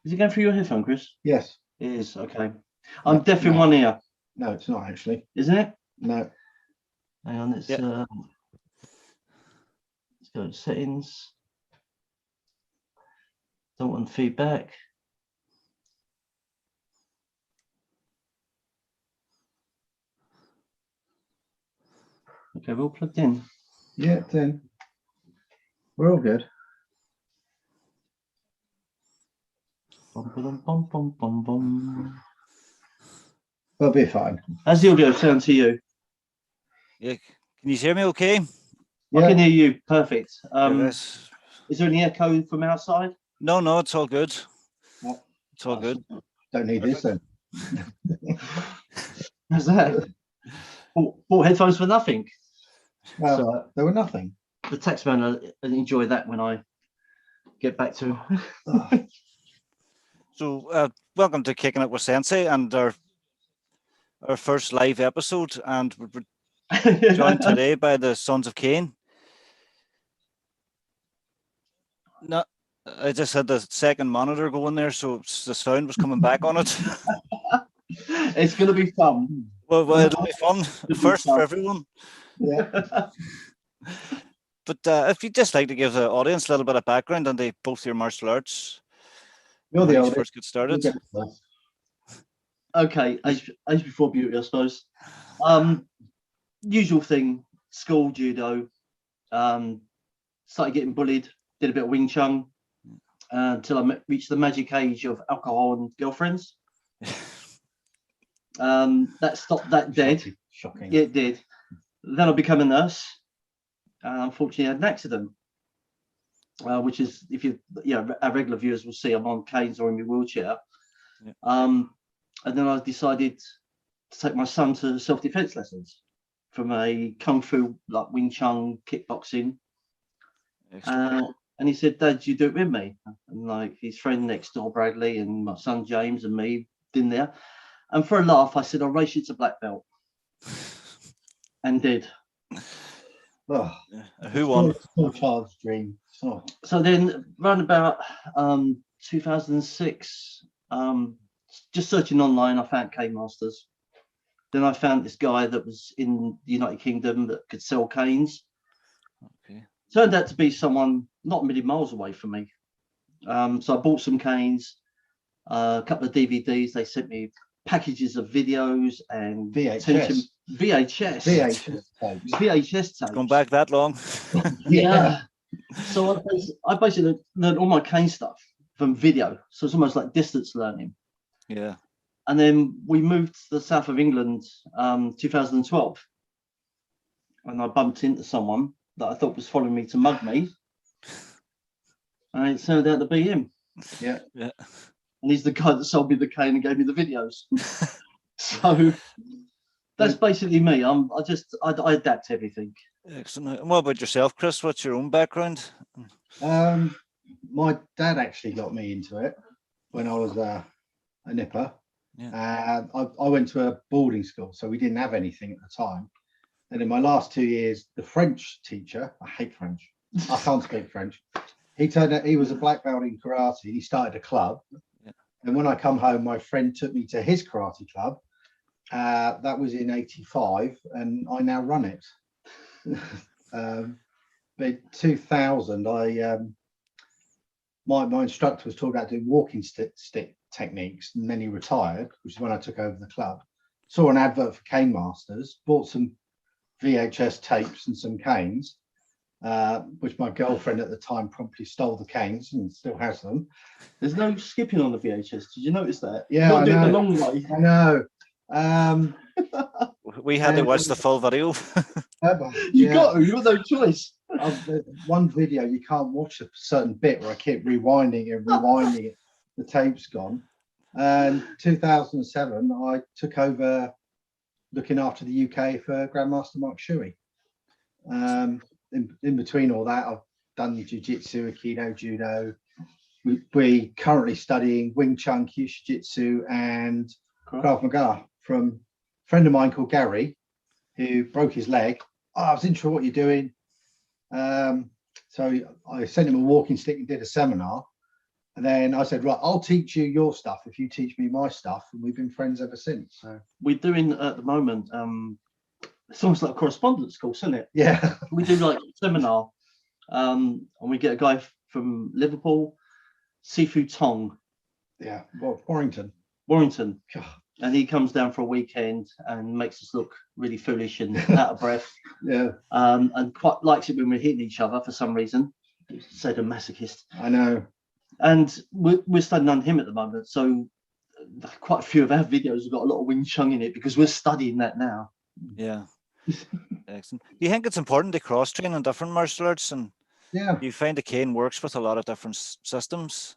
Is it going through your headphone, Chris? Yes. It is, okay. I'm deaf in one ear. No, it's not actually. Isn't it? No. Hang on, let's go to settings. Don't want feedback. Okay, we're all plugged in. Yeah, it's in. We're all good. Bum, bum, bum, bum, bum. We'll be fine. How's the audio sound to you? Yeah, can you hear me okay? Yeah. I can hear you perfect. Is there any echo from outside? No, it's all good. No. It's all good. Don't need this then. How's that? Bought headphones for nothing. Well, so, there were nothing. The taxman will enjoy that when I get back to. So, welcome to Kicking It with Sensei and our first live episode, and we're joined today by the Sons of Cain. No, I just had the second monitor going there, so the sound was coming back on it. It's going to be fun. Well, it'll be fun. First for everyone. Yeah. But if you'd just like to give the audience a little bit of background on both your martial arts, you're the oldest. First get started. Okay, age before beauty, I suppose. Usual thing, school judo. Started getting bullied. Did a bit of Wing Chun until I reached the magic age of alcohol and girlfriends. That stopped that dead. Shocking. Yeah, it did. Then I became a nurse. Unfortunately, I had an accident, which is, if our regular viewers will see, I'm on canes or in my wheelchair. Yeah. And then I decided to take my son to self-defense lessons from a kung fu, like Wing Chun, kickboxing. And he said, "Dad, you do it with me?" And like his friend next door, Bradley, and my son James, and me in there. And for a laugh, I said, "I'll race you to black belt," and did. Oh, who won? Small child's dream. Oh. So then, round about 2006, just searching online, I found cane masters. Then I found this guy that was in the United Kingdom that could sell canes. Okay. Turned out to be someone not a million miles away from me. So I bought some canes, a couple of DVDs. They sent me packages of videos and VHS tapes. Gone back that long. Yeah. So I basically learned all my cane stuff from video. So it's almost like distance learning. Yeah. And then we moved to the south of England, 2012, and I bumped into someone that I thought was following me to mug me, and it turned out to be him. Yeah. And he's the guy that sold me the cane and gave me the videos. So that's basically me. I adapt everything. Excellent. And what about yourself, Chris? What's your own background? My dad actually got me into it when I was a nipper. Yeah. I went to a boarding school, so we didn't have anything at the time. And in my last 2 years, the French teacher, I hate French, I can't speak French. He turned out he was a black belt in karate. He started a club. Yeah. And when I come home, my friend took me to his karate club. That was in '85, and I now run it. But in 2000, my instructor was talking about doing walking stick techniques, and then he retired, which is when I took over the club. Saw an advert for Cane Masters, bought some VHS tapes and some canes, which my girlfriend at the time promptly stole the canes and still has them. There's no skipping on the VHS. Did you notice that? Yeah, I know. The long way. I know. We had to watch the full video. You got no choice. One video you can't watch a certain bit where I keep rewinding it. The tape's gone. And 2007, I took over looking after the UK for Grandmaster Mark Shuey. In between all that, I've done jiu-jitsu, aikido, judo. We're currently studying Wing Chun, Kyushu-jitsu, and Krav Maga from a friend of mine called Gary, who broke his leg. Oh, I was interested in what you're doing. So I sent him a walking stick and did a seminar. And then I said, right, I'll teach you your stuff if you teach me my stuff. And we've been friends ever since. So We're doing at the moment, it's almost like a correspondence course, isn't it? yeah. We do like a seminar, and we get a guy from Liverpool, Seafood Tong, Yeah. Well, Warrington. God. And he comes down for a weekend and makes us look really foolish and out of breath. Yeah. And quite likes it when we're hitting each other for some reason. Sadomasochist. I know. And we're studying under him at the moment. So quite a few of our videos have got a lot of Wing Chun in it because we're studying that now. Yeah. Excellent. Do you think it's important to cross train in different martial arts, and Yeah. you find the cane works with a lot of different systems?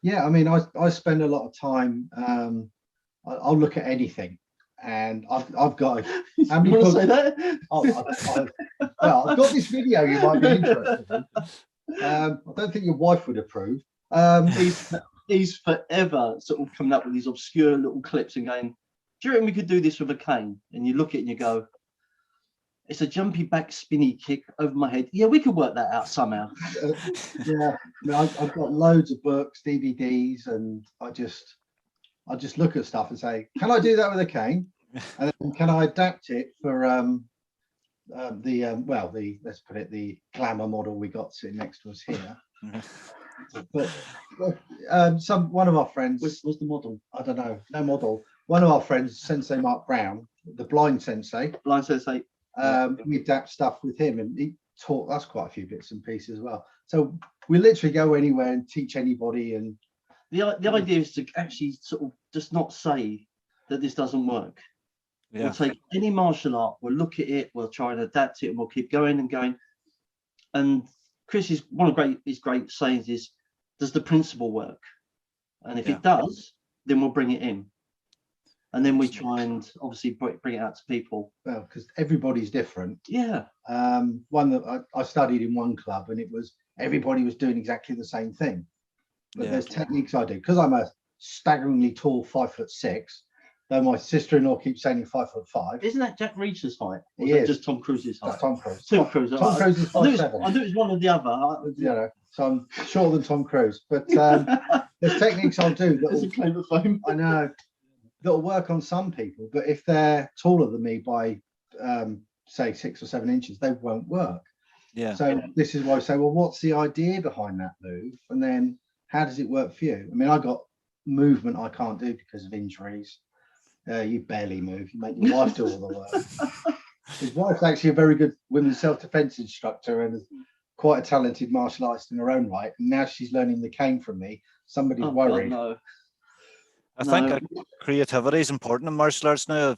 Yeah. I mean, I spend a lot of time. I'll look at anything, and I've got. How many You want to books? say that? Well, I've got this video you might be interested in. I don't think your wife would approve. He's forever sort of coming up with these obscure little clips and going, do you reckon we could do this with a cane? And you look at it and you go, it's a jumpy back spinny kick over my head. Yeah, we could work that out somehow. Yeah, I mean, I've got loads of books, DVDs, and I just look at stuff and say, can I do that with a cane? And then can I adapt it for let's put it, the glamour model we got sitting next to us here. But one of our friends, What's the model? I don't know, no model. One of our friends, Sensei Mark Brown, the blind sensei. Blind Sensei. We adapt stuff with him, and he taught us quite a few bits and pieces as well. So we literally go anywhere and teach anybody. And the idea is to actually sort of just not say that this doesn't work. Yeah. We'll take any martial art, we'll look at it, we'll try and adapt it, and we'll keep going and going. And Chris is one of his great sayings is, does the principle work? And if it does, then we'll bring it in. And then we try and obviously bring it out to people. well, because everybody's different. Yeah. One that I studied in one club, and it was everybody was doing exactly the same thing. But there's techniques I do, because I'm a staggeringly tall 5'6", though my sister-in-law keeps saying you're 5'5". Isn't that Jack Reacher's height? Or He is that is. just Tom Cruise's height? That's Tom Cruise. Tom Cruise. Tom Cruise is I knew 5'7". it was one or the other. You know, so I'm shorter than Tom Cruise. But there's techniques I'll do There's a that claim of fame. I know that'll work on some people, but if they're taller than me by say 6 or 7 inches, they won't work. Yeah. So this is why I say, well, what's the idea behind that move, and then how does it work for you? I mean, I got movement I can't do because of injuries. You barely move. You make your wife do all the work. His wife's actually a very good women's self-defense instructor and quite a talented martial artist in her own right. And now she's learning the cane from me. Somebody's worried. God, no. I think creativity is important in martial arts now.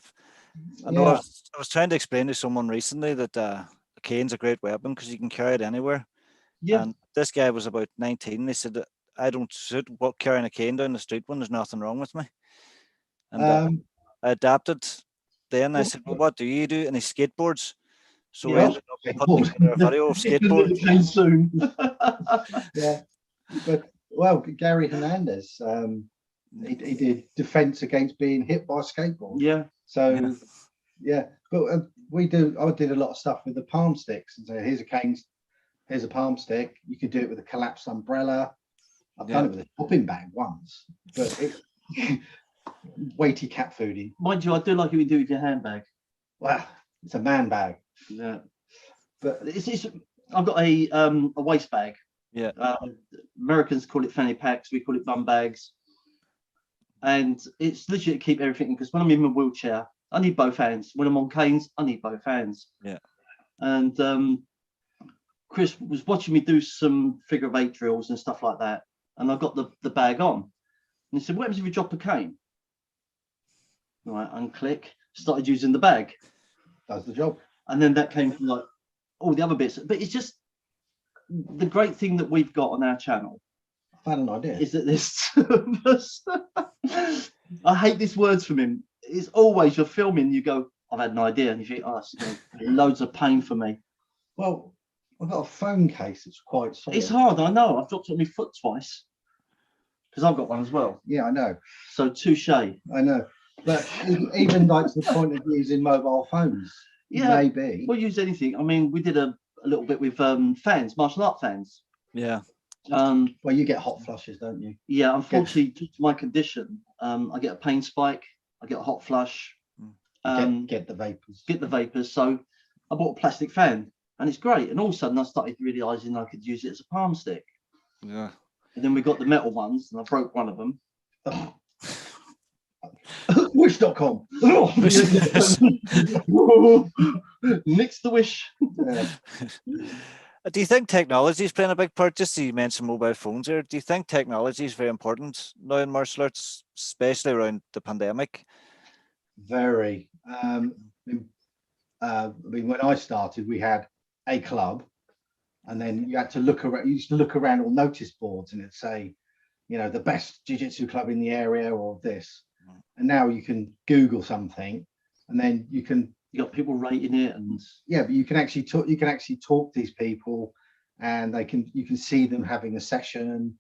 I know I was trying to explain to someone recently that a cane's a great weapon because you can carry it anywhere. Yeah. And this guy was about 19. He said, I don't suit carrying a cane down the street when there's nothing wrong with me. And I adapted. Then I said, well, what do you do? And he skateboards. So we ended up putting together a video of skateboarding. Soon. Yeah. But, well, Gary Hernandez, he did defense against being hit by a skateboard. Yeah. So, yeah. But I did a lot of stuff with the palm sticks. And so here's a cane, here's a palm stick. You could do it with a collapsed umbrella. I've done it with a shopping bag once, but weighty cat foodie. Mind you, I do like it when you do with your handbag. Wow, it's a man bag. Yeah. But I've got a waist bag. Yeah. Americans call it fanny packs. We call it bum bags. And it's legit to keep everything, because when I'm in my wheelchair, I need both hands. When I'm on canes, I need both hands. Yeah. And Chris was watching me do some figure of 8 drills and stuff like that. And I got the bag on. And he said, what happens if you drop a cane? Right, unclick, started using the bag. Does the job. And then that came from like all the other bits. But it's just the great thing that we've got on our channel. I've had an idea. Is that there's two of us. I hate these words from him. It's always you're filming, you go, I've had an idea. And you think, oh, it's loads of pain for me. Well, I've got a phone case that's quite solid. It's hard, I know. I've dropped it on my foot twice. Because I've got one as well. Yeah, I know. So touche. I know. But even like to the point of using mobile phones, maybe. We'll use anything. I mean, we did a little bit with fans, martial art fans. Yeah. Well, you get hot flushes, don't you? Yeah, unfortunately, due to my condition, I get a pain spike, I get a hot flush, Get the vapors. get the vapors. So I bought a plastic fan, and it's great. And all of a sudden, I started realizing I could use it as a palm stick. Yeah. And then we got the metal ones, and I broke one of them. Wish.com. Nix the wish. Yeah. Do you think technology is playing a big part? Just so you mentioned mobile phones here. Do you think technology is very important now in martial arts, especially around the pandemic? Very. I mean, when I started, we had a club, and then you had to look around. You used to look around all notice boards, and it'd say, you know, the best jiu-jitsu club in the area, or this. And now you can Google something, and then you got people rating it, and but you can actually talk. You can actually talk to these people, and you can see them having a session.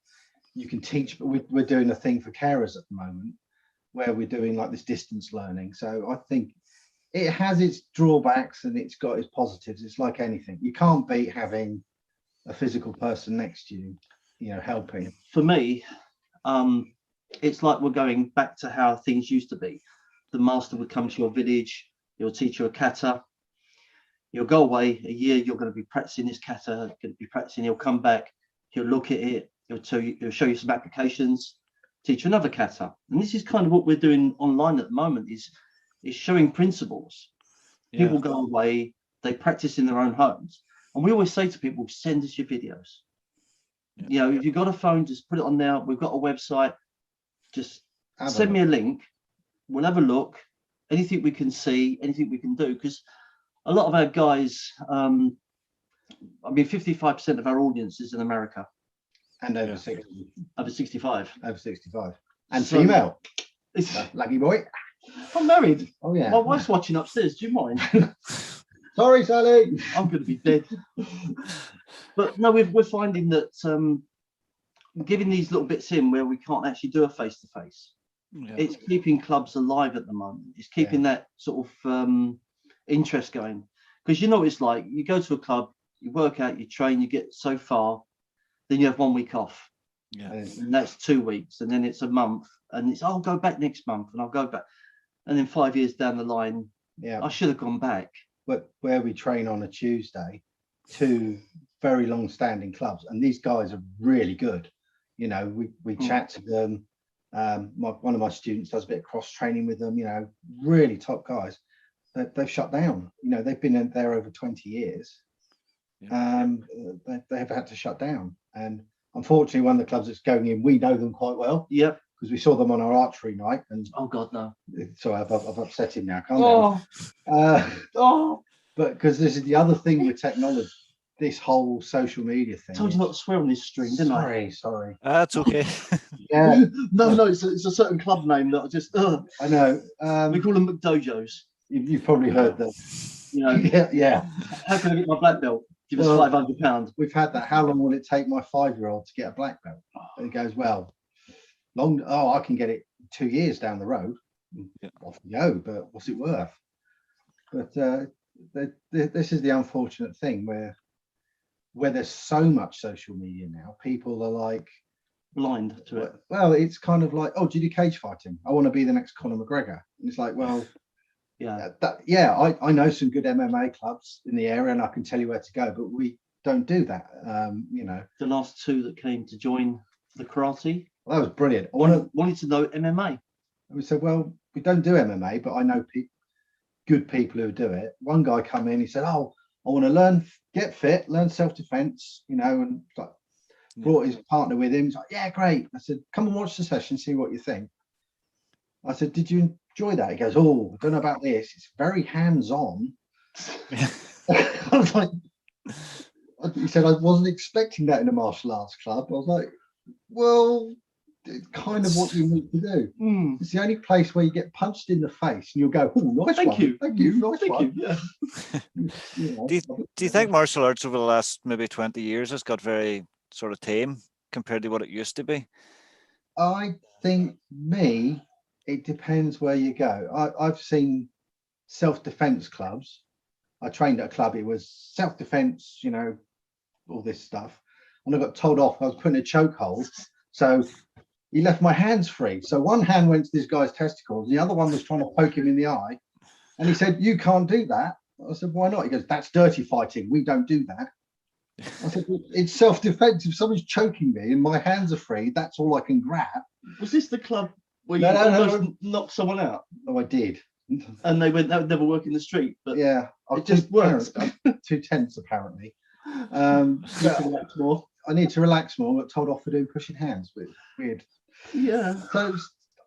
You can teach. But we're doing a thing for carers at the moment, where we're doing like this distance learning. So I think it has its drawbacks and it's got its positives. It's like anything. You can't beat having a physical person next to you, you know, helping. For me, it's like we're going back to how things used to be. The master would come to your village, he'll teach you a kata, you'll go away a year, you're going to be practicing this kata, you're going to be practicing, he'll come back, he'll look at it, he'll show you some applications, teach you another kata. And this is kind of what we're doing online at the moment, is showing principles. Yeah. People go away, they practice in their own homes. And we always say to people, send us your videos. Yeah. You know, if you've got a phone, just put it on there. We've got a website. Just send me a link. We'll have a look. Anything we can see, anything we can do. Because a lot of our guys, I mean, 55% of our audience is in America. And over 60. Over 65. Over 65. And So, female. Lucky boy. I'm married. Oh, yeah. My wife's watching upstairs. Do you mind? Sorry, Sally. I'm going to be dead. But no, we're finding that giving these little bits in where we can't actually do a face-to-face, it's keeping clubs alive at the moment. It's keeping that sort of interest going. Because you know what it's like. You go to a club, you work out, you train, you get so far, then you have 1 week off. Yeah. And that's 2 weeks, and then it's a month, and it's I'll go back next month, and I'll go back. And then 5 years down the line, I should have gone back. But where we train on a Tuesday, 2 very long-standing clubs, and these guys are really good. You know, we chat to them. One of my students does a bit of cross training with them. You know, really top guys. They've shut down. You know, they've been there over 20 years. They have had to shut down. And unfortunately, one of the clubs that's going in, we know them quite well. Yep. Because we saw them on our archery night. And oh God, no. Sorry, I've upset him now. Calm down. But because this is the other thing with technology, this whole social media thing. I told you not to swear on this stream, didn't I? Sorry. That's okay. Yeah. No, it's a certain club name that I just. I know. We call them dojos. You've probably heard that. You know. Yeah. How can I get my black belt? Give us £500. We've had that. How long will it take my 5-year-old to get a black belt? And he goes, well, long. Oh, I can get it 2 years down the road. Off you go, but what's it worth? But this is the unfortunate thing where there's so much social media now, people are like blind to it. Well, it's kind of like, oh, do you do cage fighting? I want to be the next Conor McGregor. And it's like, well, I know some good MMA clubs in the area, and I can tell you where to go, but we don't do that. You know, the last 2 that came to join the karate, well, that was brilliant. I wanted to know MMA. And we said, well, we don't do MMA, but I know good people who do it. One guy come in, he said, oh, I want to get fit, learn self-defense, you know, and like brought his partner with him. He's like, yeah, great. I said, come and watch the session, see what you think. I said, did you enjoy that? He goes, oh, I don't know about this. It's very hands-on. I was like, he said, I wasn't expecting that in a martial arts club. I was like, well, it's kind of what you need to do. It's the only place where you get punched in the face and you'll go, oh, nice one. Thank you, nice one. Yeah. You know, do you think martial arts over the last maybe 20 years has got very sort of tame compared to what it used to be? I think it depends where you go. I've seen self-defense clubs. I trained at a club, it was self-defense, you know, all this stuff. and I got told off. I was putting a chokehold, so he left my hands free. So one hand went to this guy's testicles, the other one was trying to poke him in the eye, and he said, "You can't do that." I said, "Why not?" He goes, "That's dirty fighting. We don't do that." I said, "Well, it's self-defense. If someone's choking me and my hands are free, that's all I can grab." Was this the club where you No. almost knocked someone out? Oh, I did. And they went, that would never work in the street. But Yeah, it just works. Too tense, apparently. You need to relax more. I need to relax more. But told off for doing pushing hands. Weird. Yeah. So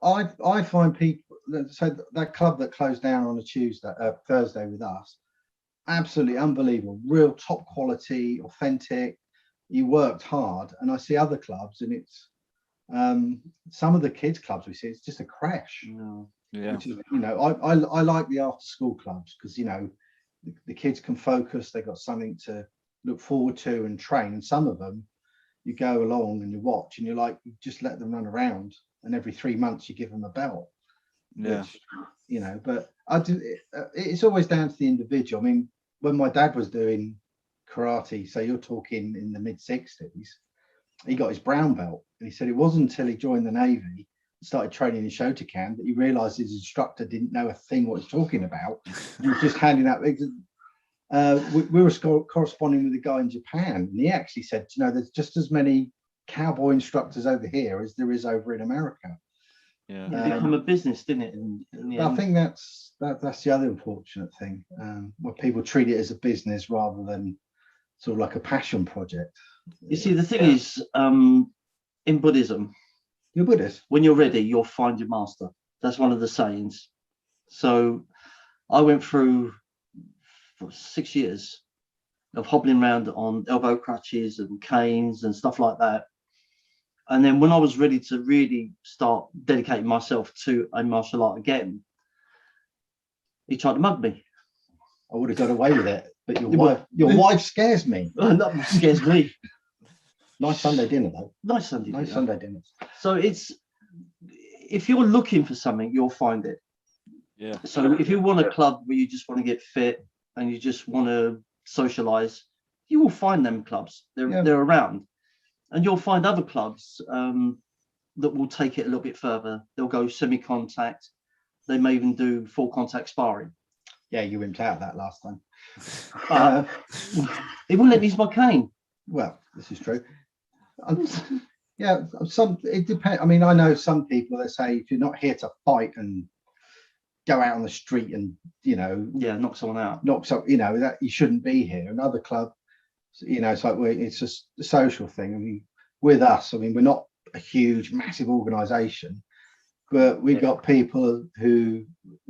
I find people. So that club that closed down on a Thursday with us, absolutely unbelievable. Real top quality, authentic. You worked hard, and I see other clubs, and it's some of the kids clubs we see. It's just a crash. Yeah. Which is, I like the after school clubs because the kids can focus. They've got something to look forward to and train. And some of them, you go along and you watch, and you're like, you just let them run around, and every 3 months you give them a belt. Yeah. Which, but it's always down to the individual. I mean, when my dad was doing karate, so you're talking in the mid-60s, he got his brown belt, and he said it wasn't until he joined the Navy, started training in Shotokan, that he realized his instructor didn't know a thing what he's talking about. He was just handing out. We were corresponding with a guy in Japan, and he actually said, there's just as many cowboy instructors over here as there is over in America. Yeah. It became a business, didn't it? In the end. I think that's the other unfortunate thing, where people treat it as a business rather than sort of like a passion project. You see, the thing is, in Buddhism, you're Buddhist. When you're ready, you'll find your master. That's one of the sayings. So I went through 6 years of hobbling around on elbow crutches and canes and stuff like that. And then when I was ready to really start dedicating myself to a martial art again, he tried to mug me. I would have got away with it, but your wife scares me. That scares me. Nice Sunday dinner, though. Nice Sunday dinners. So if you're looking for something, you'll find it. Yeah. So if you want a club where you just want to get fit and you just want to socialize, you will find them clubs. They're around. And you'll find other clubs that will take it a little bit further. They'll go semi-contact. They may even do full contact sparring. Yeah, you wimped out that last time. It wouldn't let me use my cane. Well, this is true. It depends. I mean, I know some people that say if you're not here to fight and go out on the street and knock someone out, that you shouldn't be here. Another club, it's like it's just a social thing. I mean, with us, we're not a huge, massive organization, but we got people we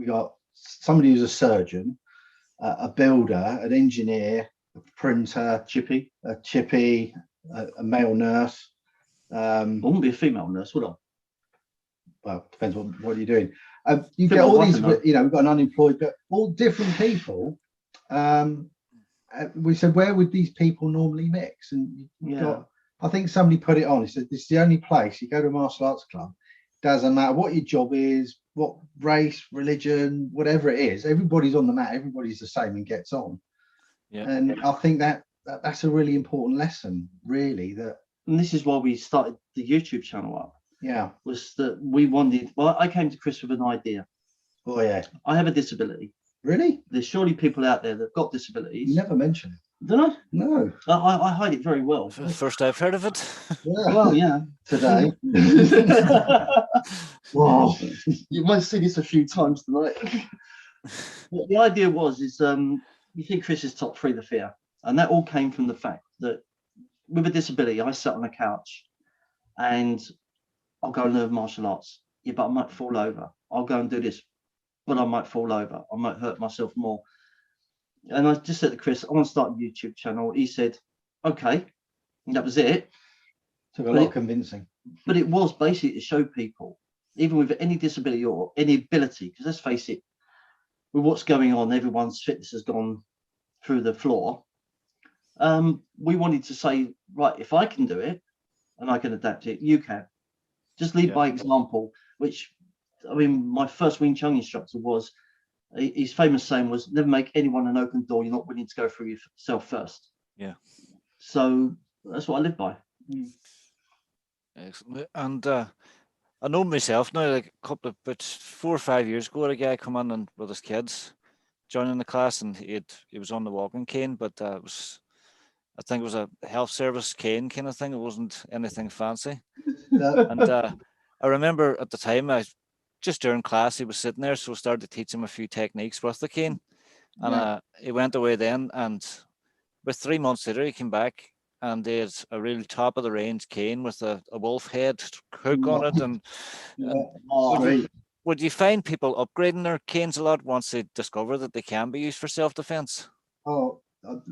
got somebody who's a surgeon, a builder, an engineer, a printer, a chippy, a male nurse. I wouldn't be a female nurse, would I? Well, depends what you're doing. You get all these, we've got an unemployed, but all different people. We said, where would these people normally mix? And I think somebody put it on. He said, this is the only place you go to a martial arts club. Doesn't matter what your job is, what race, religion, whatever it is. Everybody's on the mat. Everybody's the same and gets on. Yeah. And I think that's a really important lesson, really. And this is why we started the YouTube channel up. Yeah. Was that we wanted. Well, I came to Chris with an idea. Oh yeah. I have a disability. Really? There's surely people out there that've got disabilities. You never mentioned it. Don't I? No. I hide it very well. First I've heard of it. Yeah. Well, yeah. Today. Wow. You might see this a few times tonight. What the idea was you think Chris is top 3 the fear. And that all came from the fact that with a disability, I sat on a couch and I'll go and learn martial arts. Yeah, but I might fall over. I'll go and do this, but I might fall over. I might hurt myself more. And I just said to Chris, I want to start a YouTube channel. He said, okay. And that was it. Took a lot of convincing. But it was basically to show people, even with any disability or any ability, because let's face it, with what's going on, everyone's fitness has gone through the floor. We wanted to say, right, if I can do it and I can adapt it, you can. Just lead by example, which, my first Wing Chun instructor was, his famous saying was, never make anyone an open door you're not willing to go through yourself first. Yeah. So that's what I live by. Excellent. And I know myself now, like a couple of, about 4 or 5 years ago, a guy come in and with his kids joining the class, and he was on the walking cane, but it was, I think it was a health service cane kind of thing. It wasn't anything fancy. And I remember at the time, just during class, he was sitting there, so I started to teach him a few techniques with the cane. And he went away then, and with 3 months later, he came back and they had a real top of the range cane with a wolf head hook on it. And would you find people upgrading their canes a lot once they discover that they can be used for self-defense? Oh,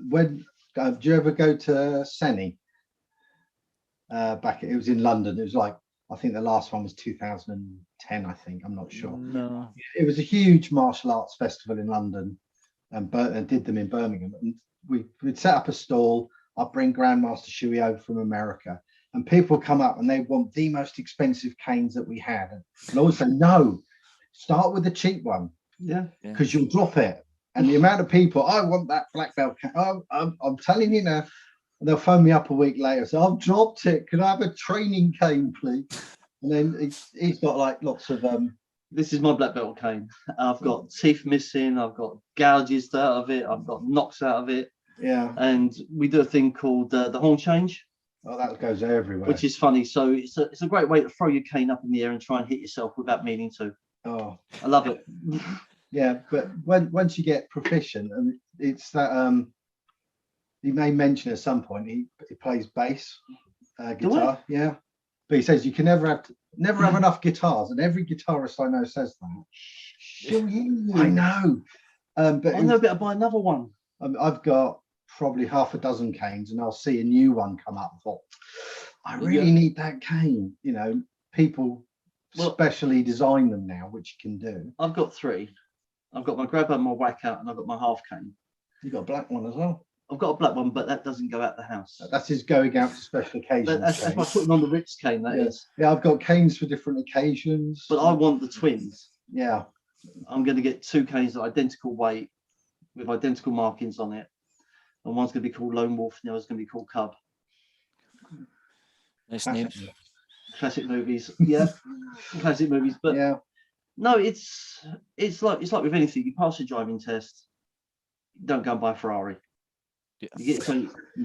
when do you ever go to Seni? Back, it was in London. It was like, I think the last one was 2010. I think, I'm not sure. No. It was a huge martial arts festival in London, and did them in Birmingham. And we'd set up a stall. I'd bring Grandmaster Shuey over from America, and people come up and they want the most expensive canes that we had. And I always say, no, start with the cheap one. Yeah. Because you'll drop it. And the amount of people, I want that black belt cane. I'm telling you now. And they'll phone me up a week later. So I've dropped it. Can I have a training cane, please? And then he's got like lots of This is my black belt cane. I've got teeth missing. I've got gouges out of it. I've got knocks out of it. Yeah. And we do a thing called the horn change. Oh, that goes everywhere. Which is funny. So it's a great way to throw your cane up in the air and try and hit yourself without meaning to. Oh, I love it. Yeah, but once you get proficient, and it's that he may mention at some point he plays bass guitar. Yeah, but he says you can never have enough guitars, and every guitarist I know says that. I know. But I know better buy another one. I've got probably half a dozen canes, and I'll see a new one come up. I really need that cane. You know, people specially design them now, which you can do. I've got 3. I've got my grabber, my whack out, and I've got my half cane. You've got a black one as well. I've got a black one, but that doesn't go out the house. That's his going out for special occasions. That's my putting on the Ritz cane. That is. Yeah, I've got canes for different occasions. But I want the twins. Yeah. I'm going to get 2 canes of identical weight with identical markings on it. And one's going to be called Lone Wolf, and the other's going to be called Cub. Nice name. Classic movies. Yeah. Classic movies. But yeah. No, it's like with anything. You pass a driving test, you don't go and buy a Ferrari. Yeah.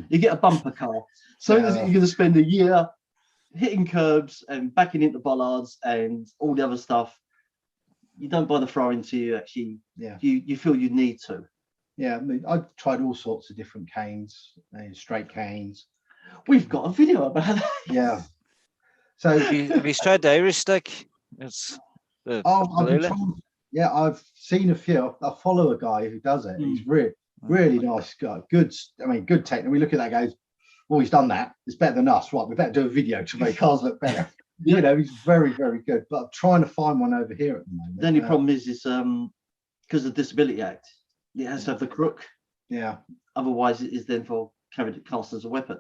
You get a bumper car. So you're going to spend a year hitting curbs and backing into bollards and all the other stuff. You don't buy the Ferrari until you actually you feel you need to. Yeah, I mean, I've tried all sorts of different canes, straight canes. We've got a video about that. Yeah. So have you tried the Irish stick? It's I've seen a few. I follow a guy who does it. He's really nice guy. Good technique. We look at that, goes, well, he's done that. It's better than us. Right, we better do a video to make ours look better. You know, he's very, very good. But I'm trying to find one over here at the moment. The only problem is because of the Disability Act, it has to have the crook. Yeah. Otherwise, it is then carried cast as a weapon.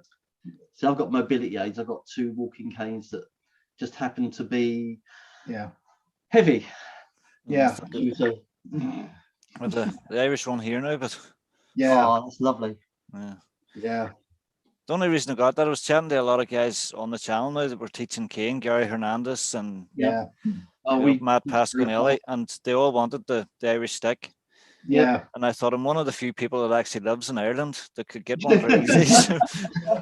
So I've got mobility aids. I've got 2 walking canes that just happen to be heavy. Yeah. With the Irish one here now, but that's lovely. Yeah. The only reason I got that, I was chatting to a lot of guys on the channel now that were teaching cane, Gary Hernandez and Matt Pasquinelli, and they all wanted the Irish stick. Yeah. And I thought I'm one of the few people that actually lives in Ireland that could get one very easy.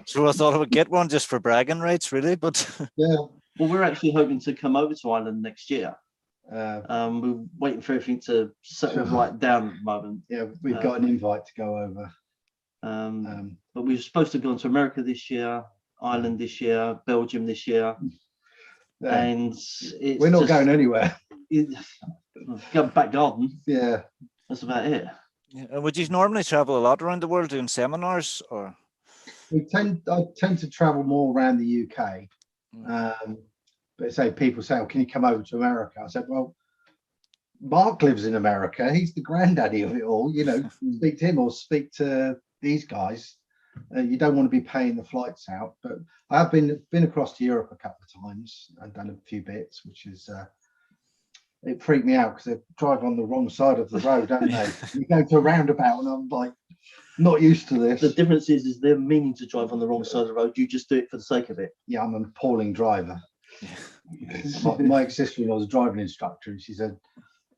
So I thought I would get one just for bragging rights, really. But well, we're actually hoping to come over to Ireland next year. We're waiting for everything to settle right down at the moment. Yeah, we've got an invite to go over. But we were supposed to go to America this year, Ireland this year, Belgium this year, and we're not going anywhere. Go back garden. Yeah, that's about it. Yeah. Would you normally travel a lot around the world doing seminars, or? I tend to travel more around the UK. But say people say, "Oh, can you come over to America?" I said, "Well, Mark lives in America. He's the granddaddy of it all. You know, speak to him or speak to these guys. You don't want to be paying the flights out." But I have been across to Europe a couple of times and done a few bits, which is it freaked me out because they drive on the wrong side of the road, don't they? You go to a roundabout, and I'm like, not used to this. The difference is they're meaning to drive on the wrong side of the road. You just do it for the sake of it. Yeah, I'm an appalling driver. My ex-sister-in-law was a driving instructor, and she said,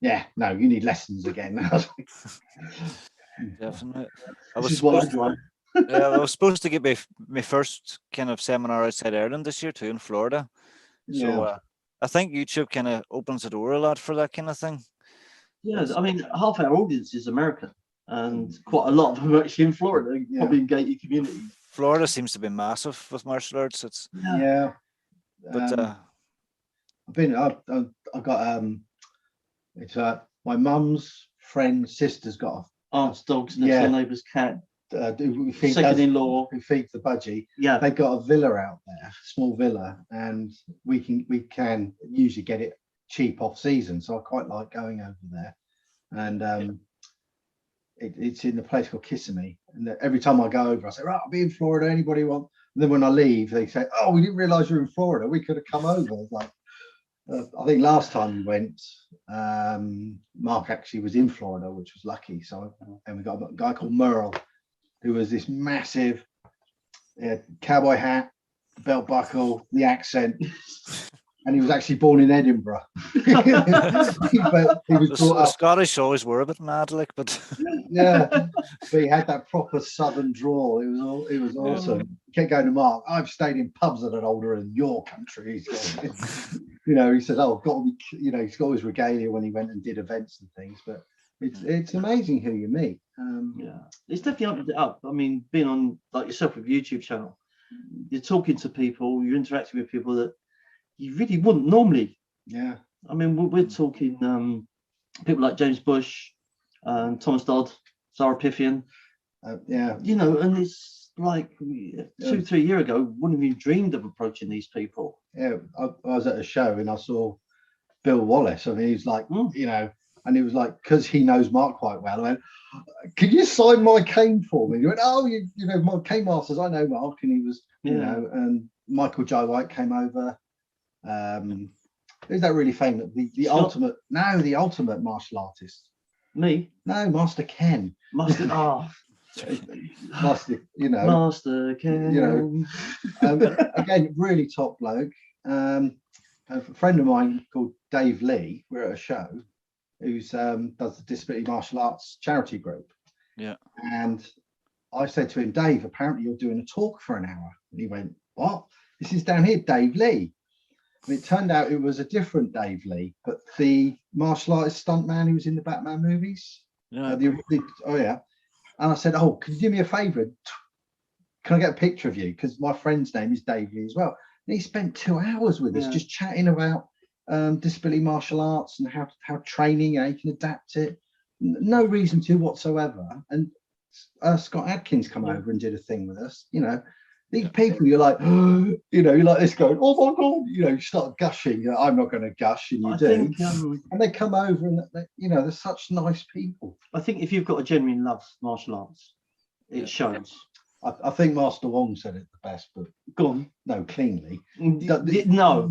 "Yeah, no, you need lessons again." Definitely. I This was is what I supposed, drive. I was supposed to get my first kind of seminar outside Ireland this year too, in Florida. So I think YouTube kind of opens the door a lot for that kind of thing. Yeah, I mean, half our audience is American, and quite a lot of them are actually in Florida, probably in gated communities. Florida seems to be massive with martial arts. It's but I've got it's my mum's friend's sister's got aunt's dog's next door neighbour's cat. Second-in-law who feeds the budgie. Yeah, they've got a villa out there, small villa, and we can usually get it cheap off season. So I quite like going over there, and it's in a place called Kissimmee. And every time I go over, I say, "Right, I'll be in Florida. Anybody want?" And then when I leave, they say, "Oh, we didn't realise you're in Florida. We could have come over." It's like, I think last time we went, Mark actually was in Florida, which was lucky. So, and we got a guy called Merle, who was this massive cowboy hat, belt buckle, the accent, and he was actually born in Edinburgh. He was brought up. Scottish always were a bit mad, like, but but he had that proper southern drawl. It was awesome. He kept going to Mark. I've stayed in pubs that are older in your country. He said, "Oh, got to be," he's got his regalia when he went and did events and things. But it's amazing who you meet. It's definitely up. I mean, being on like yourself with YouTube channel, you're talking to people, you're interacting with people that you really wouldn't normally. Yeah. I mean, we're talking people like James Bush, Thomas Dodd, Zara Piffian. And it's like 2-3 years ago, wouldn't have even dreamed of approaching these people. Yeah, I was at a show and I saw Bill Wallace. I mean, he's like, and he was like, because he knows Mark quite well. I went, "Can you sign my cane for me?" He went, "Oh, my cane masters, I know Mark." And he was, and Michael Jai White came over. Who's that really famous? The ultimate martial artist. Me? No, Master Ken. Master Master Ken. Again, really top bloke. A friend of mine called Dave Lee, we're at a show, who's does the Disability Martial Arts charity group. Yeah. And I said to him, "Dave, apparently you're doing a talk for an hour." And he went, "What? This is down here, Dave Lee." And it turned out it was a different Dave Lee, but the martial artist stuntman who was in the Batman movies. Yeah. And I said, "Oh, can you do me a favor? Can I get a picture of you? Because my friend's name is Dave Lee as well." And he spent 2 hours with us just chatting about disability martial arts and how training, how you can adapt it. No reason to whatsoever. And Scott Adkins come over and did a thing with us. These people, you're like, you're like this going, "Oh my God," you start gushing. I'm not going to gush, and you do. And they come over and they're such nice people. I think if you've got a genuine love for martial arts, it shows. I think Master Wong said it the best, but go on. No, cleanly. No.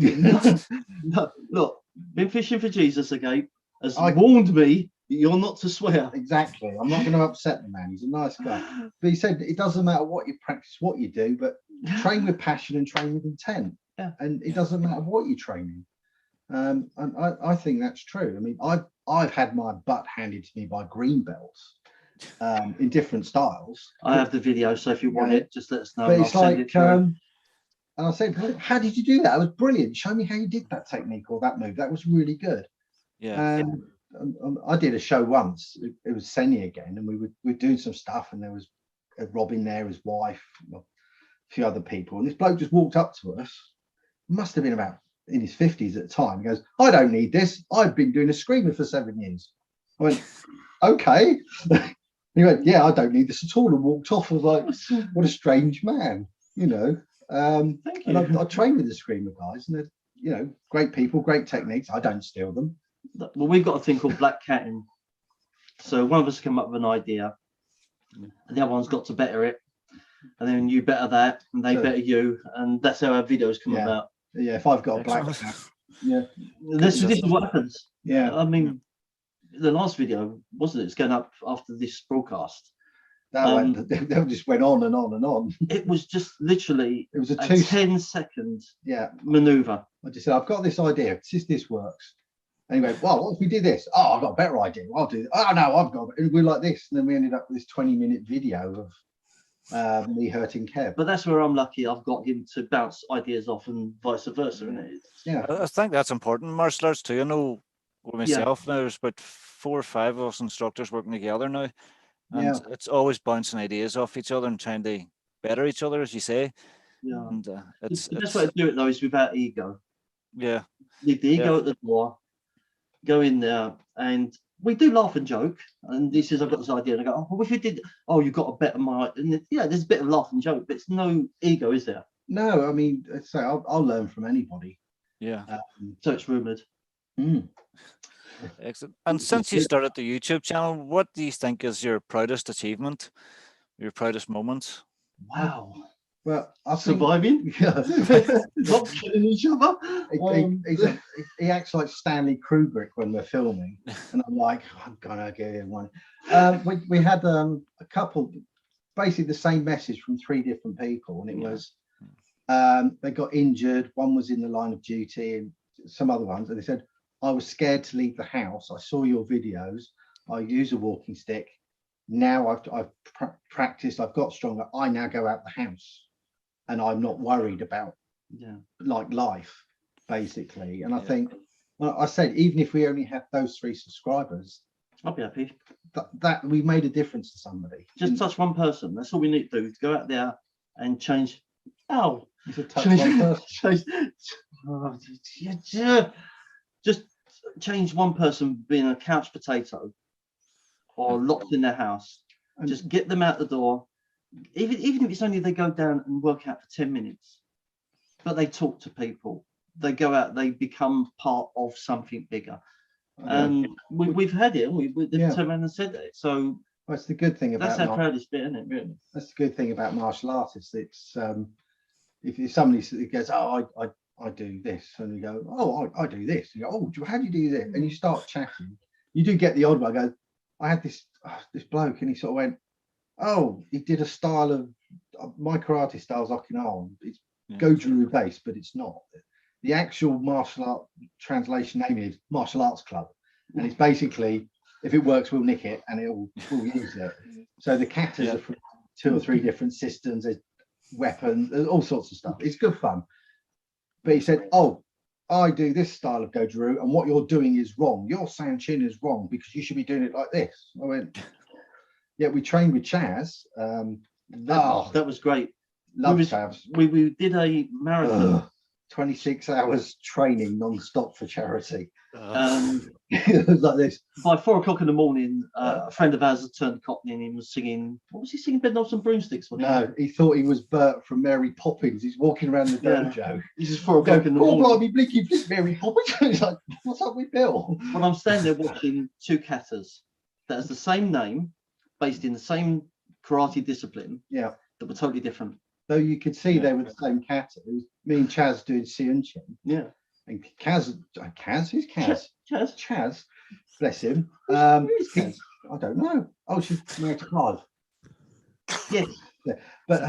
Look, been fishing for Jesus again has warned me you're not to swear. Exactly. I'm not going to upset the man. He's a nice guy. But he said it doesn't matter what you practice, what you do, but train with passion and train with intent. Yeah. And it doesn't matter what you're training. And I think that's true. I mean, I've had my butt handed to me by green belts in different styles. I have the video, so if you want it, just let us know. But it's like, and I said, "How did you do that? It was brilliant. Show me how you did that technique or that move. That was really good." Yeah. I did a show once. It was Senny again, and we were doing some stuff, and there was Robin there, his wife, a few other people, and this bloke just walked up to us. Must have been about in his 50s at the time. He goes, "I don't need this. I've been doing a screamer for 7 years." I went, "Okay." He went, "Yeah, I don't need this at all," and walked off. I was like, what a strange man, Thank you. And I trained with the screamer guys, and they're, great people, great techniques. I don't steal them. Well, we've got a thing called black catting. So one of us come up with an idea, and the other one's got to better it, and then you better that, and they better you, and that's how our videos come about. Yeah, if I've got a black cat, Yeah. This is what happens. Yeah. I mean, the last video, wasn't it? It's going up after this broadcast. That just went on and on and on. It was just literally it was a 10-second maneuver. I just said, I've got this idea. This works. And he went, well, what if we do this? Oh, I've got a better idea. I'll do it. Oh, no, I've got it. We're like this. And then we ended up with this 20-minute video of me hurting Kev. But that's where I'm lucky. I've got him to bounce ideas off and vice versa, isn't it? Yeah. I think that's important in martial arts too. I know with myself now, there's about 4 or 5 of us instructors working together now. And it's always bouncing ideas off each other and trying to better each other, as you say. Yeah. And the best way to do it though is without ego. Yeah. Leave the ego at the door, go in there, and we do laugh and joke. And this is, I've got this idea, and I go, oh, well, if you did, oh, you've got a better mind. And there's a bit of laugh and joke, but it's no ego, is there? No, I mean, so I'll learn from anybody. Yeah. So it's rumoured. Excellent. And since you started the YouTube channel, what do you think is your proudest achievement, your proudest moment? Wow. Well, I surviving, not killing each other. He acts like Stanley Kubrick when we're filming, and I'm like, I'm gonna get him one. We had a couple, basically the same message from 3 different people, and it was they got injured. One was in the line of duty, and some other ones, and they said, I was scared to leave the house. I saw your videos. I use a walking stick. Now I've practiced. I've got stronger. I now go out the house. And I'm not worried about like life, basically. And I think, well, I said, even if we only have those 3 subscribers, I'll be happy. That we made a difference to somebody. Just touch one person. That's all we need to do. Go out there and change. Oh, touch one person. Just change one person being a couch potato or locked in their house. And just get them out the door. Even if it's only they go down and work out for 10 minutes, but they talk to people, they go out, they become part of something bigger. And we've had it, we turned around and said it. So that's the good thing about that's our proudest bit, isn't it? Really, that's the good thing about martial artists. It's if somebody goes, oh, I do this, and you go, oh, I do this. You go, oh, how do you do this? And you start chatting. You do get the odd one. I go, I had this bloke, and he sort of went, oh, he did a style of my karate style's Okinawan. It's Goju based, but it's not. The actual martial art translation name is Martial Arts Club, and it's basically, if it works, we'll nick it, and we'll use it. So the katas are from 2 or 3 different systems, there's weapons, there's all sorts of stuff. It's good fun. But he said, oh, I do this style of Goju, and what you're doing is wrong. Your Sanchin is wrong because you should be doing it like this. I went, yeah, we trained with Chaz. That was great. Love Chaz. We did a marathon. 26 hours training non-stop for charity. It was like this. By 4 o'clock in the morning, a friend of ours had turned Cockney and he was singing. What was he singing? Bedknobs and Broomsticks? No, he thought he was Bert from Mary Poppins. He's walking around the dojo. This is 4 o'clock in the morning. Oh, blimey, blinky, blink, Mary Poppins. He's like, what's up with Bill? Well, I'm standing there watching 2 katas that has the same name, based in the same karate discipline. Yeah. That were totally different. Though you could see they were the same kata. It was me and Chaz doing Siunchin. Yeah. And Kaz, who's Kaz? Chaz, bless him. Who's Kaz? I don't know. Oh, she's married to Clive. Yes. Yeah. But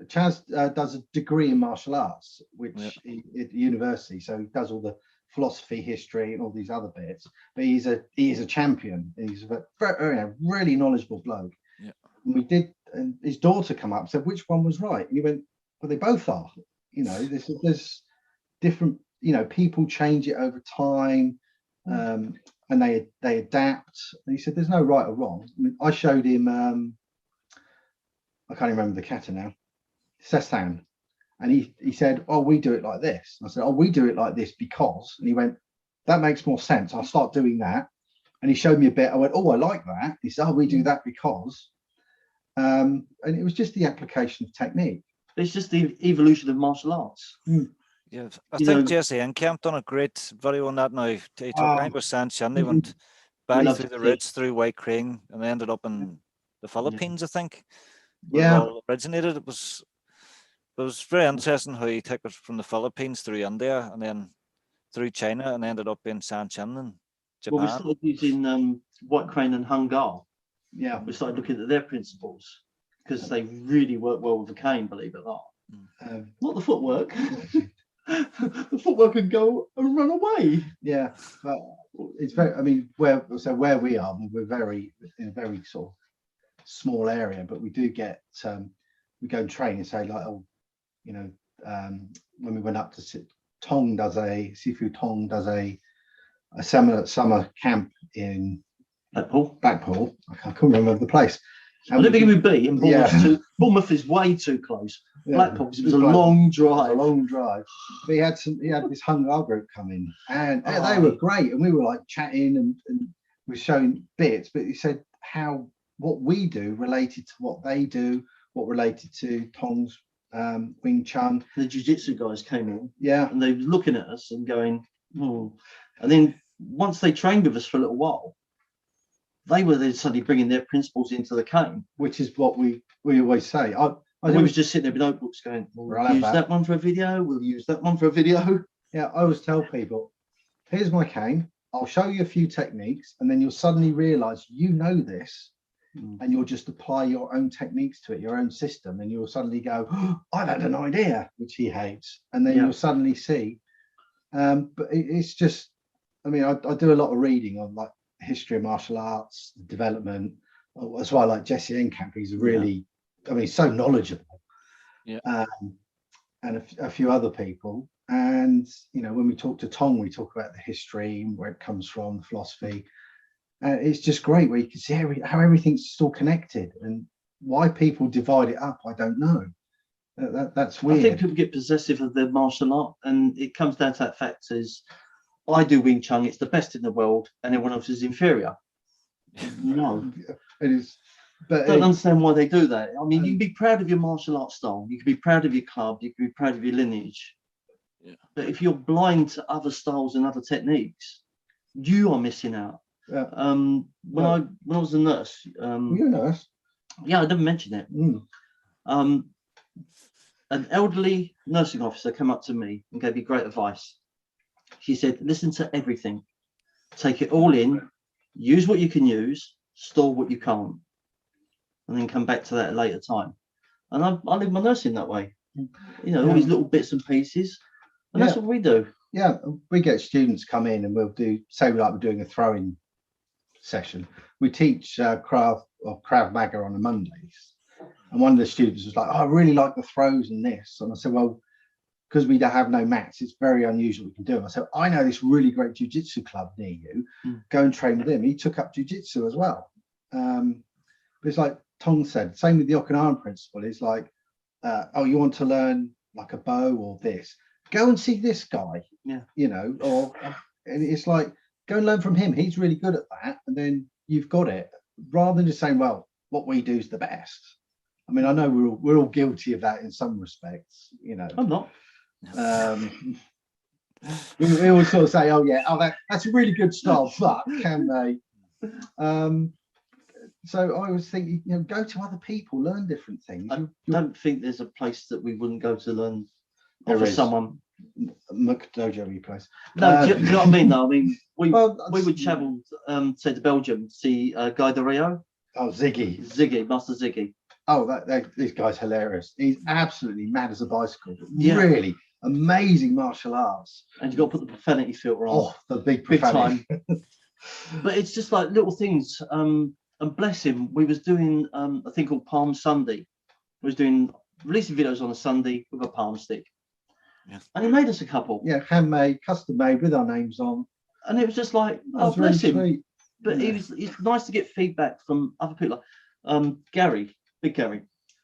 Chaz does a degree in martial arts, which at university, so he does all the philosophy, history, and all these other bits. But he is a champion. He's a very, really knowledgeable bloke. Yeah. And we did, and his daughter come up and said, which one was right? And he went, well, they both are. You know, there's different, you know, people change it over time, and they adapt. And he said, there's no right or wrong. I mean, I showed him, I can't remember the kata now, Sesan. And he said, oh, we do it like this. And I said, oh, we do it like this because, and he went, that makes more sense. I'll start doing that. And he showed me a bit. I went, oh, I like that. He said, oh, we do that because, and it was just the application of technique. It's just the evolution of martial arts. Yeah, I think Jesse Encamp done a great video on that now. He took Angus with Sanchin, they went back through the roots, through White Crane, and they ended up in the Philippines, I think. Yeah. It all originated. It was very interesting how he took it from the Philippines through India and then through China and ended up in Sanchin in Well, we Japan. started using White Crane and Hungar. Yeah. We started looking at their principles because they really work well with the cane, believe it or not. Not the footwork. The footwork can go and run away. Yeah, but it's very. I mean, where we are, we're in a very sort of small area, but we do get. We go and train and say like, oh, you know, when we went up to Sifu Tong does a summer camp in Blackpool. I can't remember the place. I don't think it would be in Bournemouth. Bournemouth is way too close. Yeah. Blackpool, it was a long drive. But he had this Hungar group come in, and they were great. And we were like chatting and we were showing bits. But he said what we do related to what they do, what related to Tong's Wing Chun. The jiu-jitsu guys came in, and they were looking at us and going, oh. And then once they trained with us for a little while, they were then suddenly bringing their principles into the cane, which is what we always say. We was just sitting there with notebooks going, we'll use that one for a video, we'll use that one for a video. Yeah, I always tell people, here's my cane, I'll show you a few techniques, and then you'll suddenly realize you know this, and you'll just apply your own techniques to it, your own system, and you'll suddenly go, oh, I've had an idea, which he hates. And then you'll suddenly see. But it's just, I mean, I do a lot of reading on like history of martial arts, development. That's why I like Jesse Enkamp. He's really, I mean, he's so knowledgeable. Yeah. And a few other people. And, you know, when we talk to Tong, we talk about the history, where it comes from, the philosophy. And it's just great where you can see how everything's still connected, and why people divide it up, I don't know. That's weird. I think people get possessive of their martial art, and it comes down to that fact is, I do Wing Chun, it's the best in the world, and everyone else is inferior. No. It is. But I don't understand why they do that. I mean, you can be proud of your martial art style, you can be proud of your club, you can be proud of your lineage. Yeah. But if you're blind to other styles and other techniques, you are missing out. Yeah. When I was a nurse, you're a nurse. Yeah, I didn't mention it. An elderly nursing officer came up to me and gave me great advice. She said, listen to everything, take it all in, use what you can use, store what you can't, and then come back to that at a later time. And I live my nursing that way. You know, all these little bits and pieces, and that's what we do. Yeah, we get students come in and we'll do, say we're doing a throwing session. We teach Krav Maga on a Mondays. And one of the students was like, oh, I really like the throws and this. And I said, well, because we don't have no mats, it's very unusual we can do them. I said, I know this really great jiu-jitsu club near you. Go and train with him. He took up jiu-jitsu as well. But it's like Tong said, same with the Okinawan principle. It's like, oh, you want to learn like a bow or this? Go and see this guy. Yeah. You know, and it's like, go and learn from him. He's really good at that. And then you've got it. Rather than just saying, well, what we do is the best. I mean, I know we're all guilty of that in some respects, you know. I'm not. We always sort of say, oh yeah, that's a really good style, but can they? So I was thinking, you know, go to other people, learn different things. I don't think there's a place that we wouldn't go to learn for someone. McDojo place. No, do you know what I mean? Though I mean, we would travel, say to Belgium, see Guy de Rio. Oh, Ziggy, Master Ziggy. Oh, this guy's hilarious. He's absolutely mad as a bicycle. Really amazing martial arts. And you've got to put the profanity filter on. Oh, the big profanity. Big time. But it's just like little things. And bless him, we was doing a thing called Palm Sunday. We was releasing videos on a Sunday with a palm stick. Yeah. And he made us a couple. Yeah, handmade, custom made with our names on. And it was just like, oh, bless him. Sweet. But it's nice to get feedback from other people. Like Gary, Big Gary.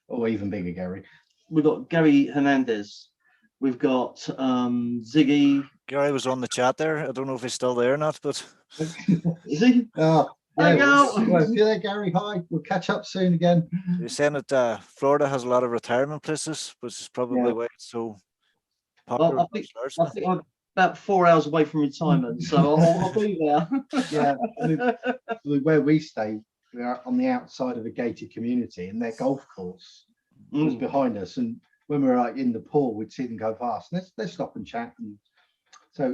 Or even bigger Gary. We've got Gary Hernandez. We've got Ziggy. Gary was on the chat there. I don't know if he's still there or not, but is he? Oh, yeah. Well, see you there, Gary. Hi. We'll catch up soon again. You're saying that Florida has a lot of retirement places, which is probably why it's so popular. Well, I think I'm about 4 hours away from retirement, so I'll be there. Yeah. Where we stay, we are on the outside of a gated community, and their golf course was behind us. And when we were like in the pool, we'd see them go past. Let's stop and chat. And so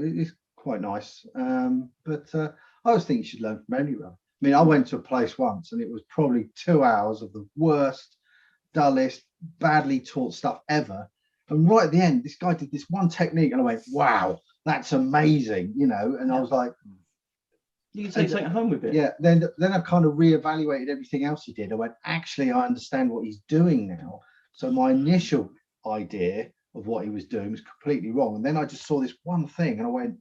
quite nice. But I always think you should learn from anyone. I mean, I went to a place once and it was probably 2 hours of the worst, dullest, badly taught stuff ever. And right at the end, this guy did this one technique and I went, wow, that's amazing, you know. And I was like, you can take something home with it. Yeah, then I kind of reevaluated everything else he did. I went, actually, I understand what he's doing now. So my initial idea of what he was doing was completely wrong. And then I just saw this one thing and I went,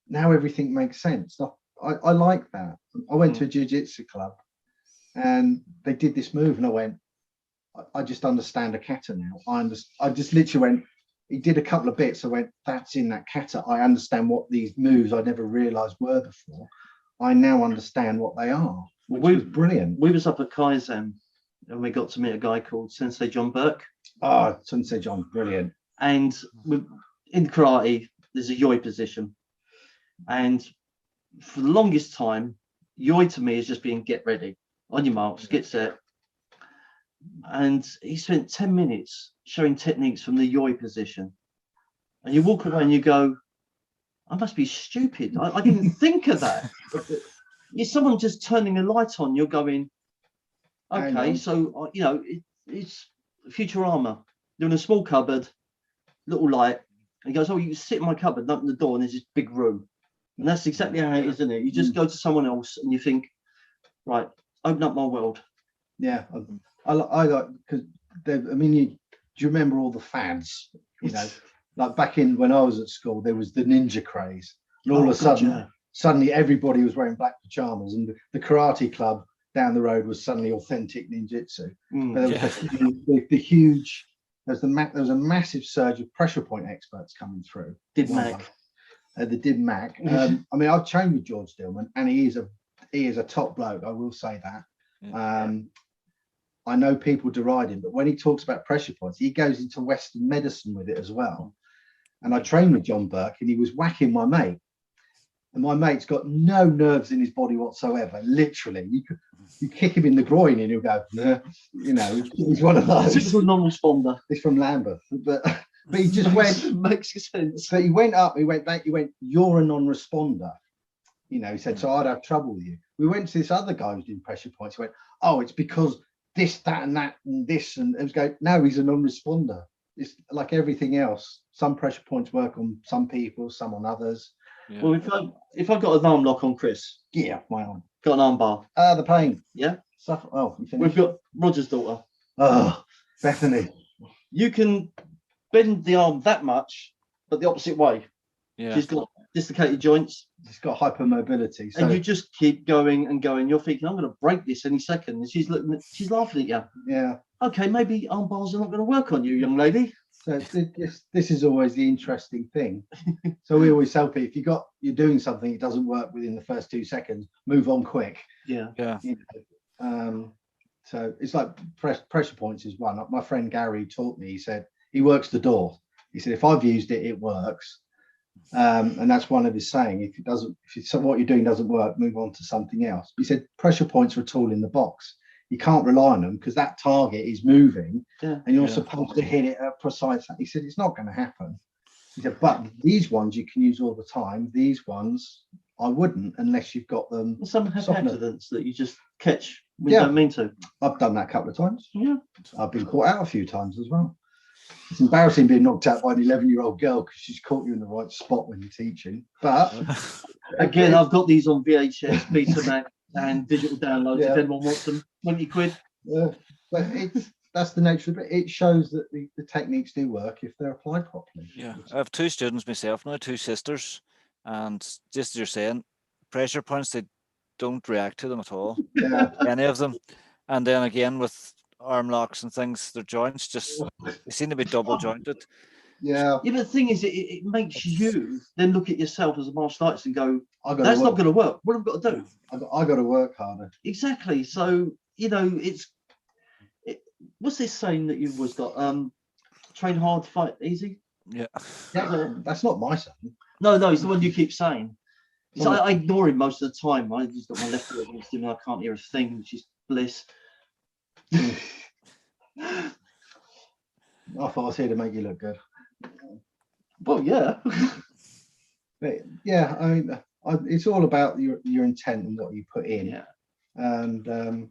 now everything makes sense. I like that. I went to a jiu-jitsu club and they did this move and I went, I just understand a kata now. I just literally went, he did a couple of bits. I went, that's in that kata. I understand what these moves I never realized were before. I now understand what they are, which was brilliant. We was up at Kaizen and we got to meet a guy called Sensei John Burke. Oh, Sensei John, brilliant. And in karate, there's a yoi position. And for the longest time, yoi to me is just being get ready. On your marks, get set. And he spent 10 minutes showing techniques from the yoi position. And you walk away and you go, I must be stupid. I didn't think of that. It's someone just turning a light on. You're going, okay, so, you know, it's Futurama. You're in a small cupboard, little light. And he goes, oh, you sit in my cupboard and open the door and there's this big room. And that's exactly how it is, isn't it? You just go to someone else and you think, right, open up my world. Yeah, I like, because I mean, do you remember all the fads? You know, like back in when I was at school, there was the ninja craze, and all of a sudden, suddenly everybody was wearing black pajamas, and the karate club down the road was suddenly authentic ninjutsu. There was the huge. There was a massive surge of pressure point experts coming through. Did Mac. I mean, I've trained with George Dillman, and he is a top bloke. I will say that. I know people deride him, but when he talks about pressure points, he goes into Western medicine with it as well. And I trained with John Burke, and he was whacking my mate, and my mate's got no nerves in his body whatsoever. Literally, you kick him in the groin, and he'll go, nah. You know, he's one of those. It's a non-responder. He's from Lambeth, but he just makes sense. So he went up, he went back, he went, you're a non-responder. You know, he said, so I'd have trouble with you. We went to this other guy who's doing pressure points. He went, oh, it's because this, that, and that, and this, and it was going, no, he's a non-responder. It's like everything else. Some pressure points work on some people, some on others. Yeah. Well, if I've got an arm lock on Chris, my arm. Got an arm bar. The pain. Yeah. Suffer. Oh, we've got Roger's daughter. Oh, Bethany. You can bend the arm that much, but the opposite way. Yeah. She's got dislocated joints. She's got hypermobility. So... And you just keep going and going. You're thinking, I'm going to break this any second. And she's laughing at you. Yeah. Okay, maybe arm bars are not going to work on you, young lady. So this is always the interesting thing. So we always tell people, if you're doing something, it doesn't work within the first 2 seconds, move on quick. Yeah. Yeah. You know, so it's like pressure points is one. My friend Gary taught me. He said he works the door. He said if I've used it, it works. And that's one of his saying. If what you're doing doesn't work, move on to something else. He said pressure points are a tool in the box. You can't rely on them because that target is moving and you're supposed to hit it at precise. He said it's not going to happen. He said, but these ones you can use all the time. These ones I wouldn't unless you've got them. Some have accidents that you just catch when you don't mean to. I've done that a couple of times. Yeah. I've been caught out a few times as well. It's embarrassing being knocked out by an 11-year-old girl because she's caught you in the right spot when you're teaching. But again, I've got these on VHS, Betamax, and digital downloads if anyone wants them. £20. Yeah, but that's the nature of it. It shows that the techniques do work if they're applied properly. Yeah, I have 2 students myself now, 2 sisters, and just as you're saying, pressure points, they don't react to them at all. Yeah. Any of them. And then again with arm locks and things, their joints they seem to be double jointed. Yeah. Yeah, but the thing is, it makes you then look at yourself as a martial artist and go, that's not going to work. What have I got to do? I got to work harder. Exactly. So, you know, what's this saying that you've always got? Train hard, fight easy. Yeah. That's not my saying. No, it's the one you keep saying. So I ignore him most of the time. I just got my left ear against him and I can't hear a thing, which is bliss. I thought I was here to make you look good. Well, yeah. But yeah, I mean, it's all about your intent and what you put in. Yeah. And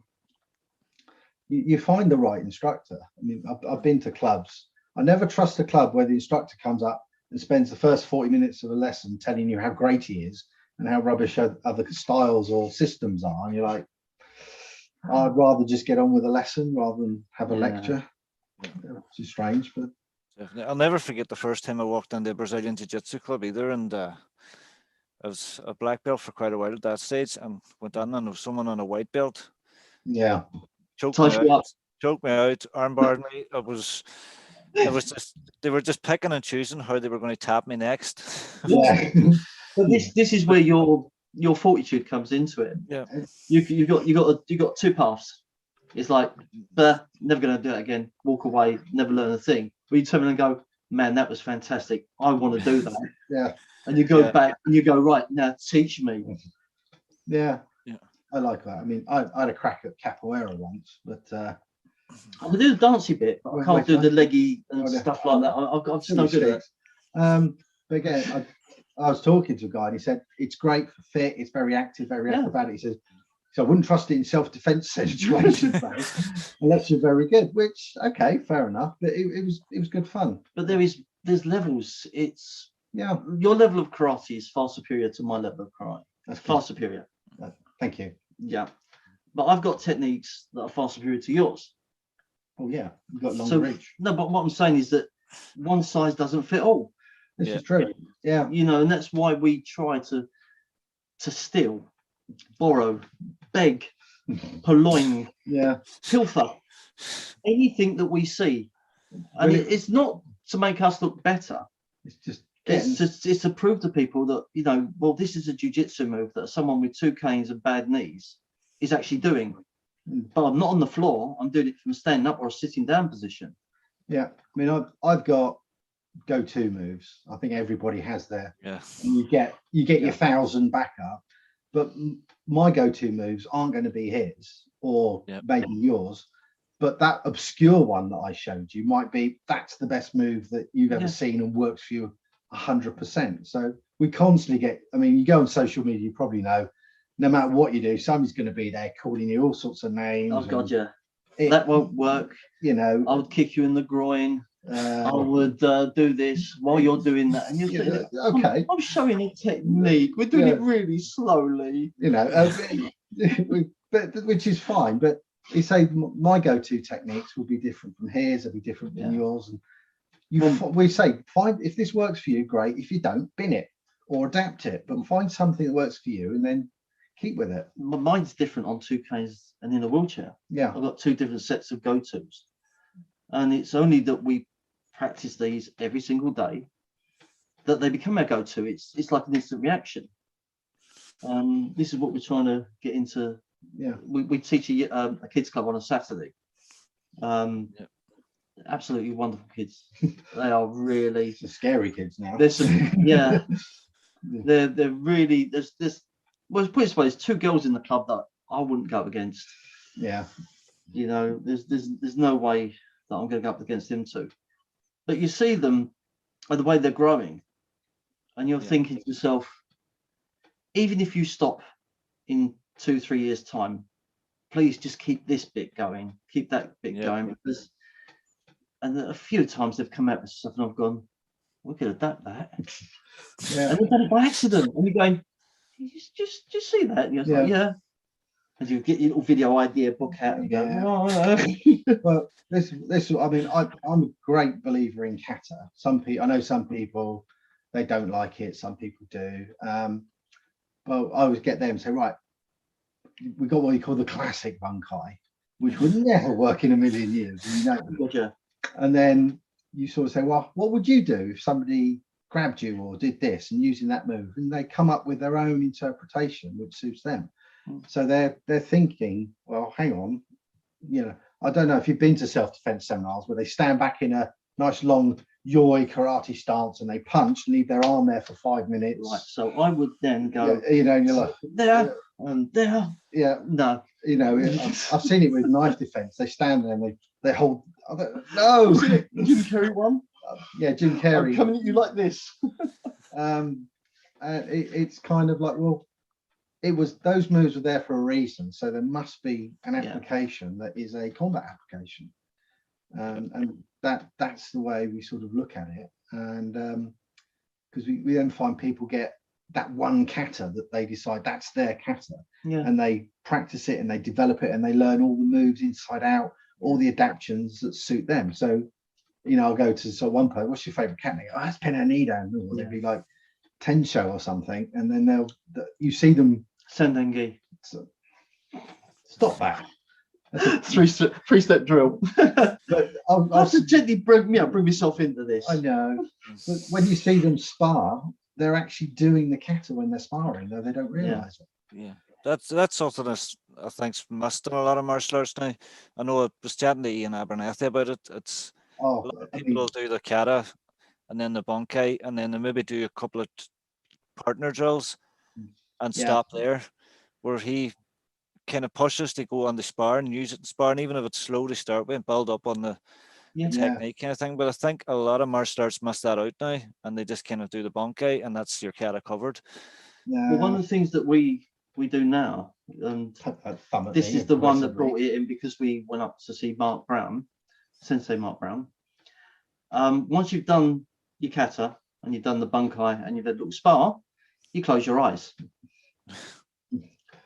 you find the right instructor. I mean, I've been to clubs. I never trust a club where the instructor comes up and spends the first 40 minutes of a lesson telling you how great he is and how rubbish other styles or systems are. And you're like, I'd rather just get on with a lesson rather than have a lecture. Which is strange, but definitely. I'll never forget the first time I walked into a Brazilian Jiu-Jitsu club either, and I was a black belt for quite a while at that stage, and went on and there was someone on a white belt. Yeah. Choked me out, armbarred me. It was just, they were just picking and choosing how they were going to tap me next. Yeah. But this is where your fortitude comes into it. Yeah. You got two paths. It's like, never going to do it again. Walk away, never learn a thing. But you turn around and go, man, that was fantastic. I want to do that. Yeah. And you go back and you go, right, now teach me. Yeah. Yeah. I like that. I mean, I had a crack at capoeira once, but I can do the dancey bit, but I can't do the leggy and stuff like that. I'm just not good at it. But again, I was talking to a guy and he said it's great for fit, it's very active, very acrobatic. He says, so I wouldn't trust it in self-defense situations unless you're very good, which okay, fair enough. But it was good fun. But there's levels. It's your level of karate is far superior to my level of karate. That's far superior. Thank you. Yeah. But I've got techniques that are far superior to yours. Oh yeah, you've got longer reach. No, but what I'm saying is that one size doesn't fit all. This is true. Yeah. You know, and that's why we try to steal, borrow, beg, purloin, pilfer, anything that we see. And it's not to make us look better. It's to prove to people that, you know, well, this is a jiu-jitsu move that someone with 2 canes and bad knees is actually doing. But I'm not on the floor. I'm doing it from a standing up or a sitting down position. Yeah. I mean, I've got go-to moves. I think everybody has their. Yeah. And you get your 1,000 back up. But my go-to moves aren't going to be his or maybe yours. But that obscure one that I showed you might be, that's the best move that you've ever seen and works for you 100%. So we constantly get, I mean, you go on social media, you probably know, no matter what you do, somebody's going to be there calling you all sorts of names. Oh God, that won't work. You know, I would kick you in the groin. I would do this while you're doing that, and you're saying, "Okay, I'm showing a technique. We're doing it really slowly." You know, but which is fine. But you say my go-to techniques will be different from his. They'll be different from yours. And we say, find if this works for you, great. If you don't, bin it or adapt it. But find something that works for you, and then keep with it. Mine's different on 2 canes and in a wheelchair. Yeah, I've got 2 different sets of go-tos, and it's only that we practice these every single day that they become our go-to. It's like an instant reaction. This is what we're trying to get into. Yeah, we teach a kids club on a Saturday. Absolutely wonderful kids. They are really scary kids now. There's some, they're really there's well, put it this way, there's 2 girls in the club that I wouldn't go up against. Yeah, you know, there's no way that I'm going to go up against them 2. But you see them and the way they're growing, and you're thinking to yourself, even if you stop in 2-3 years' time, please just keep this bit going, keep that bit going, because. And a few times they've come out with stuff, and I've gone, we could adapt that. And they've done it by accident, and you're going, just see that, and you're like, and you get your little video idea book out and go, well, this I mean, I'm a great believer in Kata. I know some people they don't like it, some people do. Well, I always get them and say, right, we got what you call the classic bunkai, which would never work in a million years. And then you sort of say, well, what would you do if somebody grabbed you or did this and using that move? And they come up with their own interpretation, which suits them. So they're thinking, well, hang on, you know, I don't know if you've been to self-defense seminars where they stand back in a nice long yoi karate stance and they punch and leave their arm there for 5 minutes. Right. So I would then go, you know, and you're like, there and there. Yeah. No. You know, I've seen it with knife defense. They stand there and they hold. No. Jim Carrey one. Yeah, Jim Carrey. I'm coming at you like this. It's kind of like, well, those moves were there for a reason, so there must be an application that is a combat application, and that's the way we sort of look at it. And because we then find people get that one kata that they decide that's their kata, and they practice it and they develop it and they learn all the moves inside out, all the adaptations that suit them. So, I'll go to one player, what's your favorite kata? Oh, that's Penanidan, or they'd be like Tensho or something, and then you see them Sendengi. Stop that. Three-step drill. But I have to gently bring myself into this. I know, but when you see them spar, they're actually doing the kata when they're sparring, though they don't realize it. Yeah, that's something that I think's missed in a lot of martial arts now. I know I was chatting to Ian Abernethy about it. It's a lot of people will do the kata and then the bunkai, and then they maybe do a couple of partner drills and stop there, where he kind of pushes to go on the spar and use it in spar, and even if it's slow to start with and build up on the technique kind of thing. But I think a lot of martial arts miss that out now, and they just kind of do the bunkai and that's your kata covered. Well, one of the things that we do now, and this is the one that brought it in, because we went up to see Mark Brown, Sensei Mark Brown. Once you've done your kata and you've done the bunkai and you've had a little spar, you close your eyes.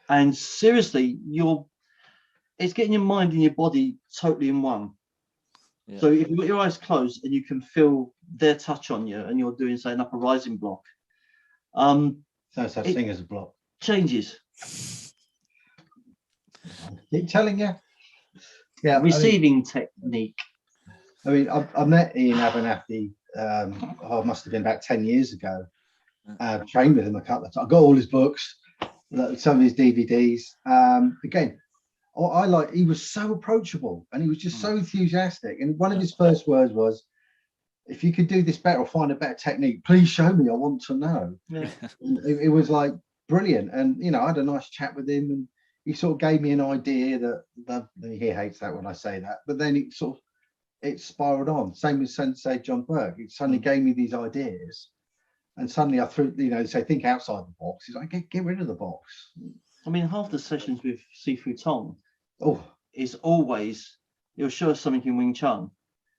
And seriously, it's getting your mind and your body totally in one. Yeah. So if you've got your eyes closed and you can feel their touch on you, and you're doing, say, an upper rising block, no such thing as a block. Changes. Keep telling you. Yeah. Receiving technique. I mean, I met Ian Abernethy. It must have been about 10 years ago. Trained with him a couple of times. I got all his books, some of his DVDs. Again, he was so approachable and he was just so enthusiastic. And one of his first words was, "If you could do this better or find a better technique, please show me. I want to know." Yeah. It was like brilliant. And I had a nice chat with him, and he sort of gave me an idea that he hates that when I say that, but then it spiraled on. Same with Sensei John Burke. It suddenly gave me these ideas. And suddenly I threw, say, think outside the box. He's like, get rid of the box. I mean, half the sessions with Sifu Tong is always, he'll show us something in Wing Chun,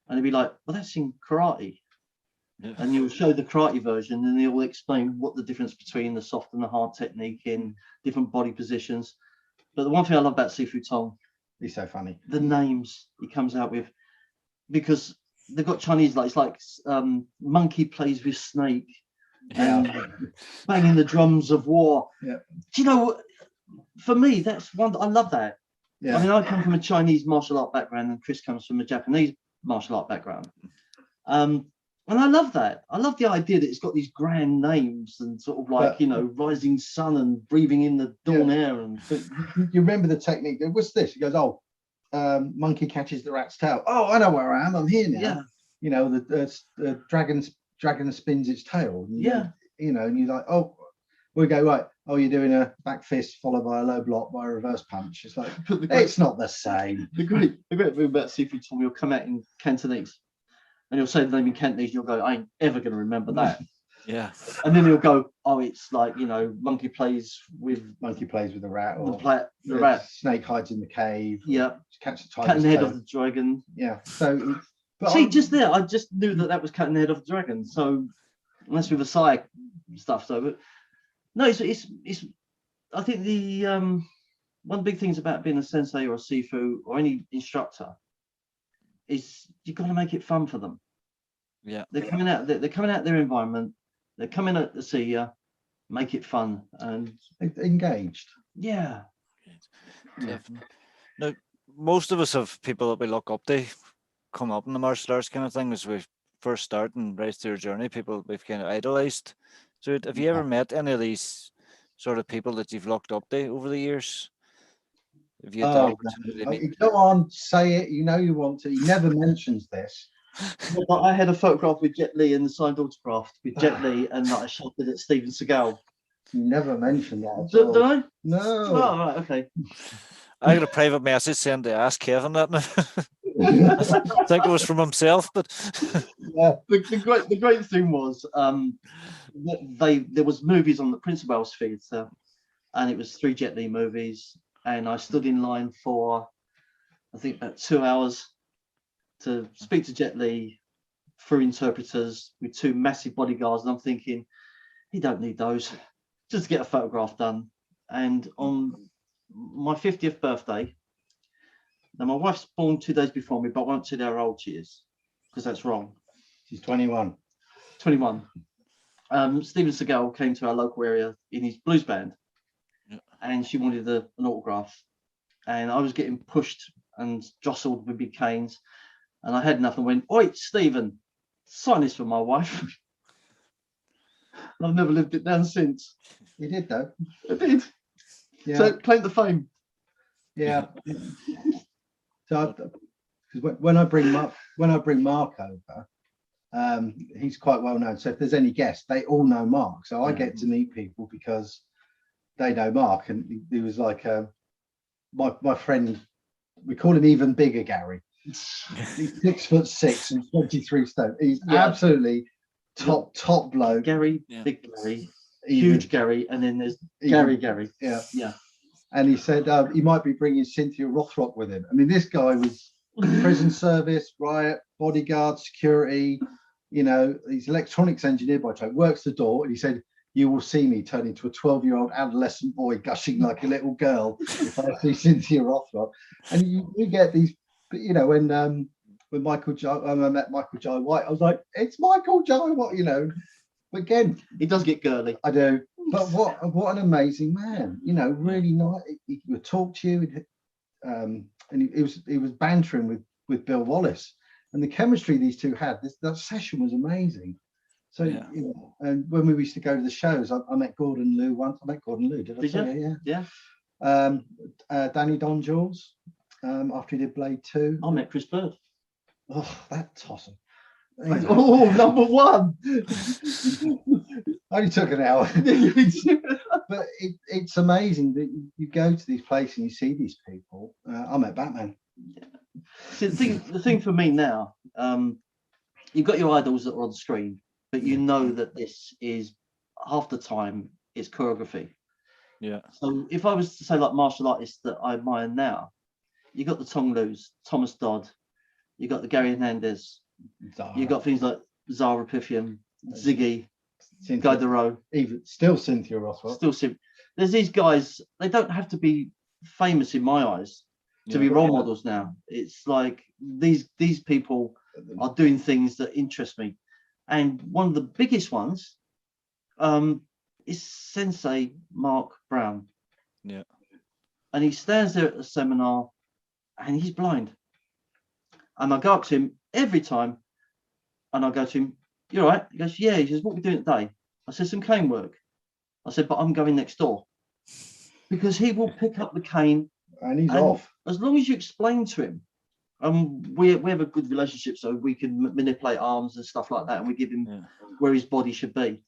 and he'll be like, well, that's in karate. Yeah. And you'll show the karate version, and he'll explain what the difference between the soft and the hard technique in different body positions. But the one thing I love about Sifu Tong, he's so funny. The names he comes out with, because they've got Chinese, it's like monkey plays with snake. Banging the drums of war. Yeah. Do you know, for me, that's one. I love that. Yeah. I mean, I come from a Chinese martial art background, and Chris comes from a Japanese martial art background. And I love that. I love the idea that it's got these grand names and sort of like, rising sun and breathing in the dawn air. And you remember the technique? What's this? He goes, monkey catches the rat's tail. Oh, I know where I am. I'm here now. Yeah. The dragon spins its tail. And and you're like, we go, right, you're doing a back fist followed by a low block by a reverse punch. It's like, it's not the same. The great thing about Sifu Tong, you'll come out in Cantonese and you'll say the name in Cantonese, and you'll go, I ain't ever going to remember that. Yeah. And then he'll go, it's like, monkey plays with the rat, or the rat. Snake hides in the cave. Yeah. Catch the cat and head of the dragon. Yeah. So just there, I just knew that was cat and head of the dragon. So unless with the Sai stuff, but no, it's I think the one of the big things about being a sensei or a sifu or any instructor is you've got to make it fun for them. Yeah, they're coming out their environment, they're coming out to see you, make it fun and engaged. Yeah, definitely. Now, most of us have people that we look up to come up in the martial arts kind of thing as we first start and race through your journey, people we've kind of idolized. So have you ever met any of these sort of people that you've looked up to over the years? Have you had the opportunity to meet? Go on, say it. You want to. He never mentions this. But I had a photograph with Jet Li and the signed autograph with Jet Li, and I shouted at Steven Seagal. You never mentioned that. Did I? No. Oh, right, okay. I got a private message saying to ask Kevin that now. I think it was from himself, but Yeah. The great thing was there was movies on the Prince of Wales Theatre, and it was 3 Jet Li movies, and I stood in line for I think about 2 hours to speak to Jet Li through interpreters with 2 massive bodyguards, and I'm thinking he don't need those, just to get a photograph done. And on my 50th birthday, now my wife's born 2 days before me, but I won't tell her how old she is because that's wrong. She's 21. 21. Steven Seagal came to our local area in his blues band, and she wanted an autograph, and I was getting pushed and jostled with big canes, and I had enough and went, "Oi, Stephen, sign this for my wife." I've never lived it down since. You did though. I did. Yeah. So claim the fame. Yeah. So because when I bring Mark over, he's quite well known. So if there's any guests, they all know Mark. So I get to meet people because they know Mark, and he was like my friend. We call him even bigger Gary. He's 6'6" and 23 stone. He's absolutely top bloke. Gary, big Gary, huge Gary, and then there's Gary. Yeah. And he said he might be bringing Cynthia Rothrock with him. I mean, this guy was prison service, riot, bodyguard, security. You know, he's electronics engineer by trade. Works the door, and he said, "You will see me turn into a 12-year-old adolescent boy gushing like a little girl if I see Cynthia Rothrock." And you get these, you know, when Michael Jai, I met Michael Jai White, I was like, "It's Michael Jai White," you know. But again, he does get girly. I do. But what an amazing man, you know, really nice. He would talk to you, and he was bantering with Bill Wallace, and the chemistry these two had. That session was amazing. So, you know, and when we used to go to the shows, I met Gordon Liu once. I met Gordon Liu, did I say it? Yeah. Danny Don Jules, after he did Blade 2. I met Chris Bird. Oh, that's awesome. Oh, number one. Only took an hour. But it's amazing that you go to these places and you see these people. I met Batman. See, the thing for me now, you've got your idols that are on the screen, but you know that this is half the time it's choreography. Yeah. So if I was to say like martial artists that I admire now, you got the Tong Lus, Thomas Dodd, you got the Gary Hernandez, you got things like Zara Pifian, Ziggy, Guy Dero, even still Cynthia Rothrock. There's these guys. They don't have to be famous in my eyes to be role models now. It's like these people are doing things that interest me, and one of the biggest ones is Sensei Mark Brown. Yeah. And he stands there at the seminar, and he's blind. And I go up to him every time, and I go to him, "You're right." He goes, "Yeah." He says, "What are we doing today?" I said, "Some cane work." I said, "But I'm going next door." Because he will pick up the cane. And he's off. As long as you explain to him, we have a good relationship, so we can manipulate arms and stuff like that, and we give him where his body should be.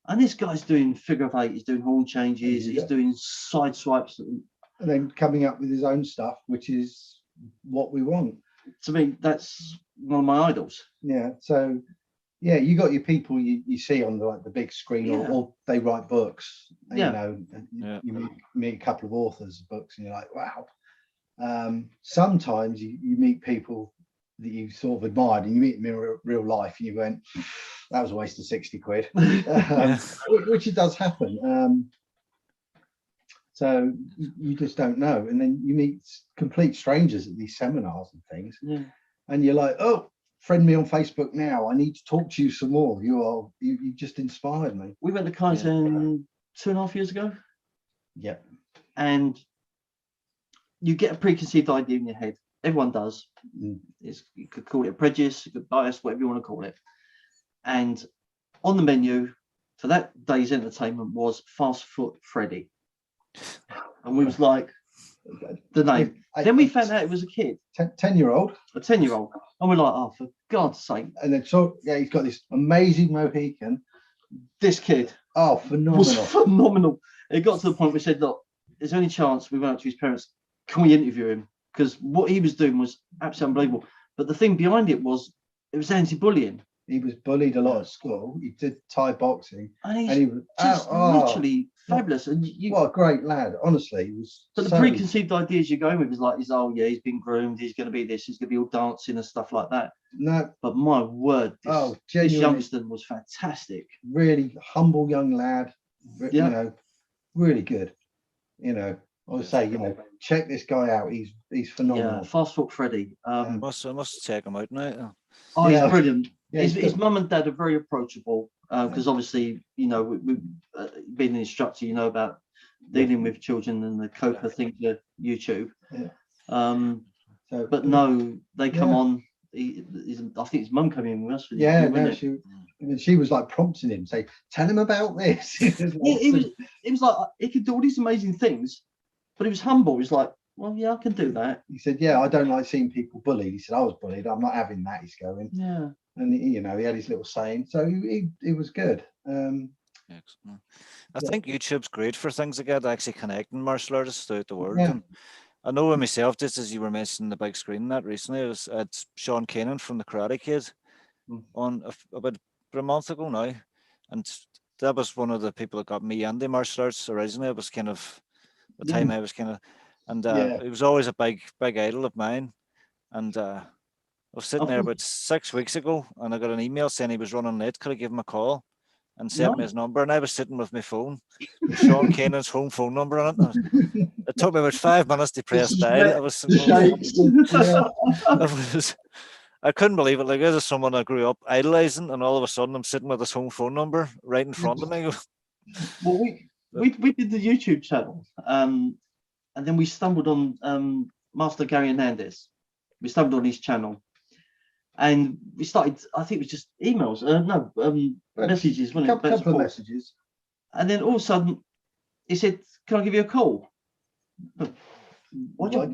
And this guy's doing figure of 8, he's doing horn changes, he's doing side swipes. And then coming up with his own stuff, which is what we want. To me, that's one of my idols. Yeah. So, yeah, you got your people you see on the big screen, or they write books. And, you know, you meet a couple of authors of books, and you're like, wow. Sometimes you meet people that you sort of admired, and you meet them in real life, and you went, "That was a waste of 60 quid," which it does happen. So you just don't know, and then you meet complete strangers at these seminars and things, and you're like, "Oh, friend me on Facebook now. I need to talk to you some more. You just inspired me." We went to Kaizen 2.5 years ago. Yeah. And you get a preconceived idea in your head. Everyone does. You could call it a prejudice, you could bias, whatever you want to call it. And on the menu for that day's entertainment was Fast Foot Freddy. And we was like, the name. Then we found out it was a kid. 10-year-old. A 10-year-old. And we're like, oh, for God's sake. And then he's got this amazing Mohican. This kid. Oh, phenomenal. Was phenomenal. It got to the point we said, look, is there any chance, we went up to his parents, can we interview him? because what he was doing was absolutely unbelievable. But the thing behind it was anti-bullying. He was bullied a lot at school. He did Thai boxing, and he was just literally fabulous. And what a great lad, honestly. He was. But the preconceived ideas you're going with is like, oh yeah, he's been groomed, he's going to be this, he's going to be all dancing and stuff like that. No, but my word, this youngster was fantastic. Really humble young lad. You know, really good. You know, I would say, you know, check this guy out. He's phenomenal. Yeah, Fast Talk Freddy. I must check him out now. Oh, he's brilliant. Yeah, his mum and dad are very approachable because obviously, you know, we've been an instructor, you know, about dealing with children and the Kata thing to YouTube. But no, they come on. I think his mum came in with us. She was like prompting him, say, tell him about this. It was like he could do all these amazing things, but he was humble. He was like, well, yeah, I can do that. He said, yeah, I don't like seeing people bullied. He said, I was bullied. I'm not having that. He's going. Yeah. And you know, he had his little saying, so he was good. Excellent. I think YouTube's great for things like that, actually connecting martial artists throughout the world. Yeah. And I know with myself, just as you were mentioning the big screen that recently, I was at Sean Kanan from the Karate Kid on about a month ago now, and that was one of the people that got me into martial arts originally. It was kind of the time I was kind of, and it was always a big idol of mine. And I was sitting there about 6 weeks ago, and I got an email saying he was running late. Could I give him a call? And sent me his number, and I was sitting with my phone, with Sean Kanan's home phone number on it. It took me about 5 minutes to press dial. I couldn't believe it. Like, this is someone I grew up idolizing, and all of a sudden I'm sitting with his home phone number right in front of me. Well, we did the YouTube channel, and then we stumbled on Master Gary Hernandez. We stumbled on his channel. And we started, I think it was just emails, messages, wasn't it? Couple of messages. And then all of a sudden, he said, can I give you a call? Why? Why do you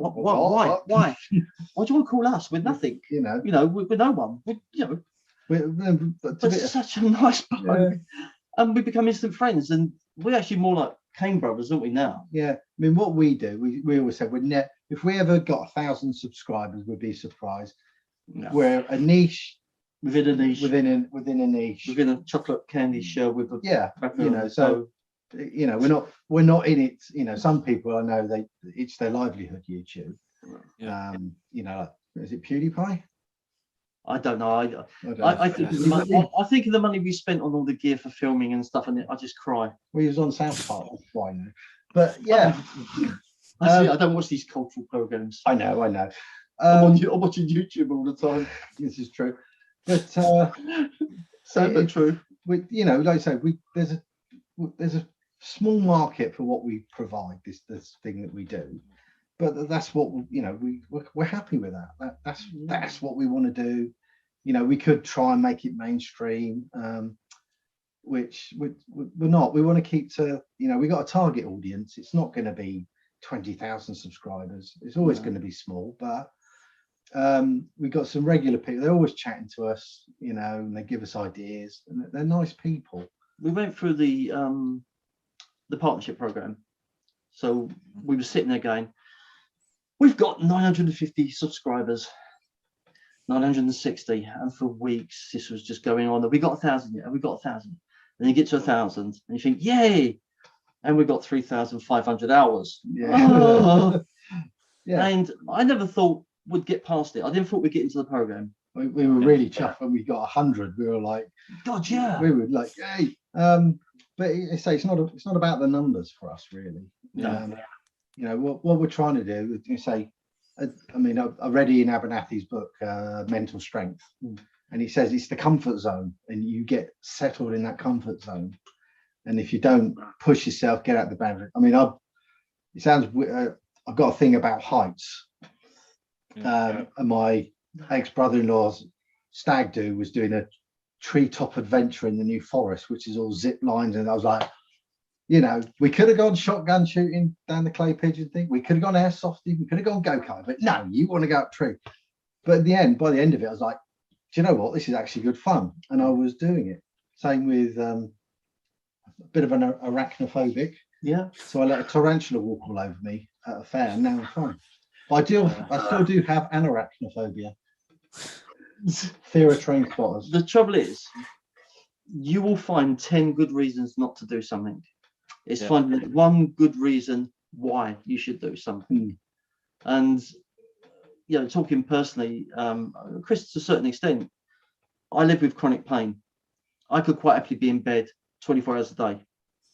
want to call us with nothing? You know, with no one. But such a nice bloke. And we become instant friends. And we're actually more like Kane brothers, aren't we now? Yeah. I mean, what we do, we always said, if we ever got 1,000 subscribers, we'd be surprised. No. We're a niche within a niche within a chocolate candy shell with a you know, we're not in it. You know, some people I know it's their livelihood, YouTube. You know, is it PewDiePie? I don't know. I think of the money we spent on all the gear for filming and stuff, and I just cry. Well, he was on South Park, that's why I know. But yeah, I don't watch these cultural programs. I know. I'm watching YouTube all the time. This is true, but sad but true. You know, like I say, there's a small market for what we provide. This thing that we do, but that's what we're happy with that. That's what we want to do. You know, we could try and make it mainstream, which we're not. We want to keep to. You know, we got a target audience. It's not going to be 20,000 subscribers. It's always going to be small, but. We got some regular people. They're always chatting to us, you know, and they give us ideas, and they're nice people. We went through the partnership program, so we were sitting there going, we've got 950 subscribers, 960, and for weeks this was just going on. We got 1,000 yet, we got 1,000, and you get to 1,000, and you think, yay, and we got 3,500 hours. And I never thought would get past it. I didn't thought we'd get into the program. We were really chuffed when we got 100. We were like, God, yeah. We were like, yay. But it's not about the numbers for us, really. No. You know what we're trying to do. You say, I mean, I read Ian Abernathy's book, Mental Strength, and he says it's the comfort zone, and you get settled in that comfort zone. And if you don't push yourself, get out the boundary. I mean, I've got a thing about heights. And my ex-brother-in-law's stag do was doing a treetop adventure in the New Forest, which is all zip lines, and I was like, you know, we could have gone shotgun shooting down the clay pigeon thing, we could have gone airsofting, we could have gone go-kart, but no, you want to go up tree. But by the end of it, I was like, do you know what, this is actually good fun, and I was doing it. Same with a bit of an arachnophobic, so I let a tarantula walk all over me at a fair, and now I'm fine. But I still do have anarachnophobia. Fear of train spotters. The trouble is, you will find 10 good reasons not to do something. It's finding one good reason why you should do something. And, you know, talking personally, Chris, to a certain extent, I live with chronic pain. I could quite happily be in bed 24 hours a day,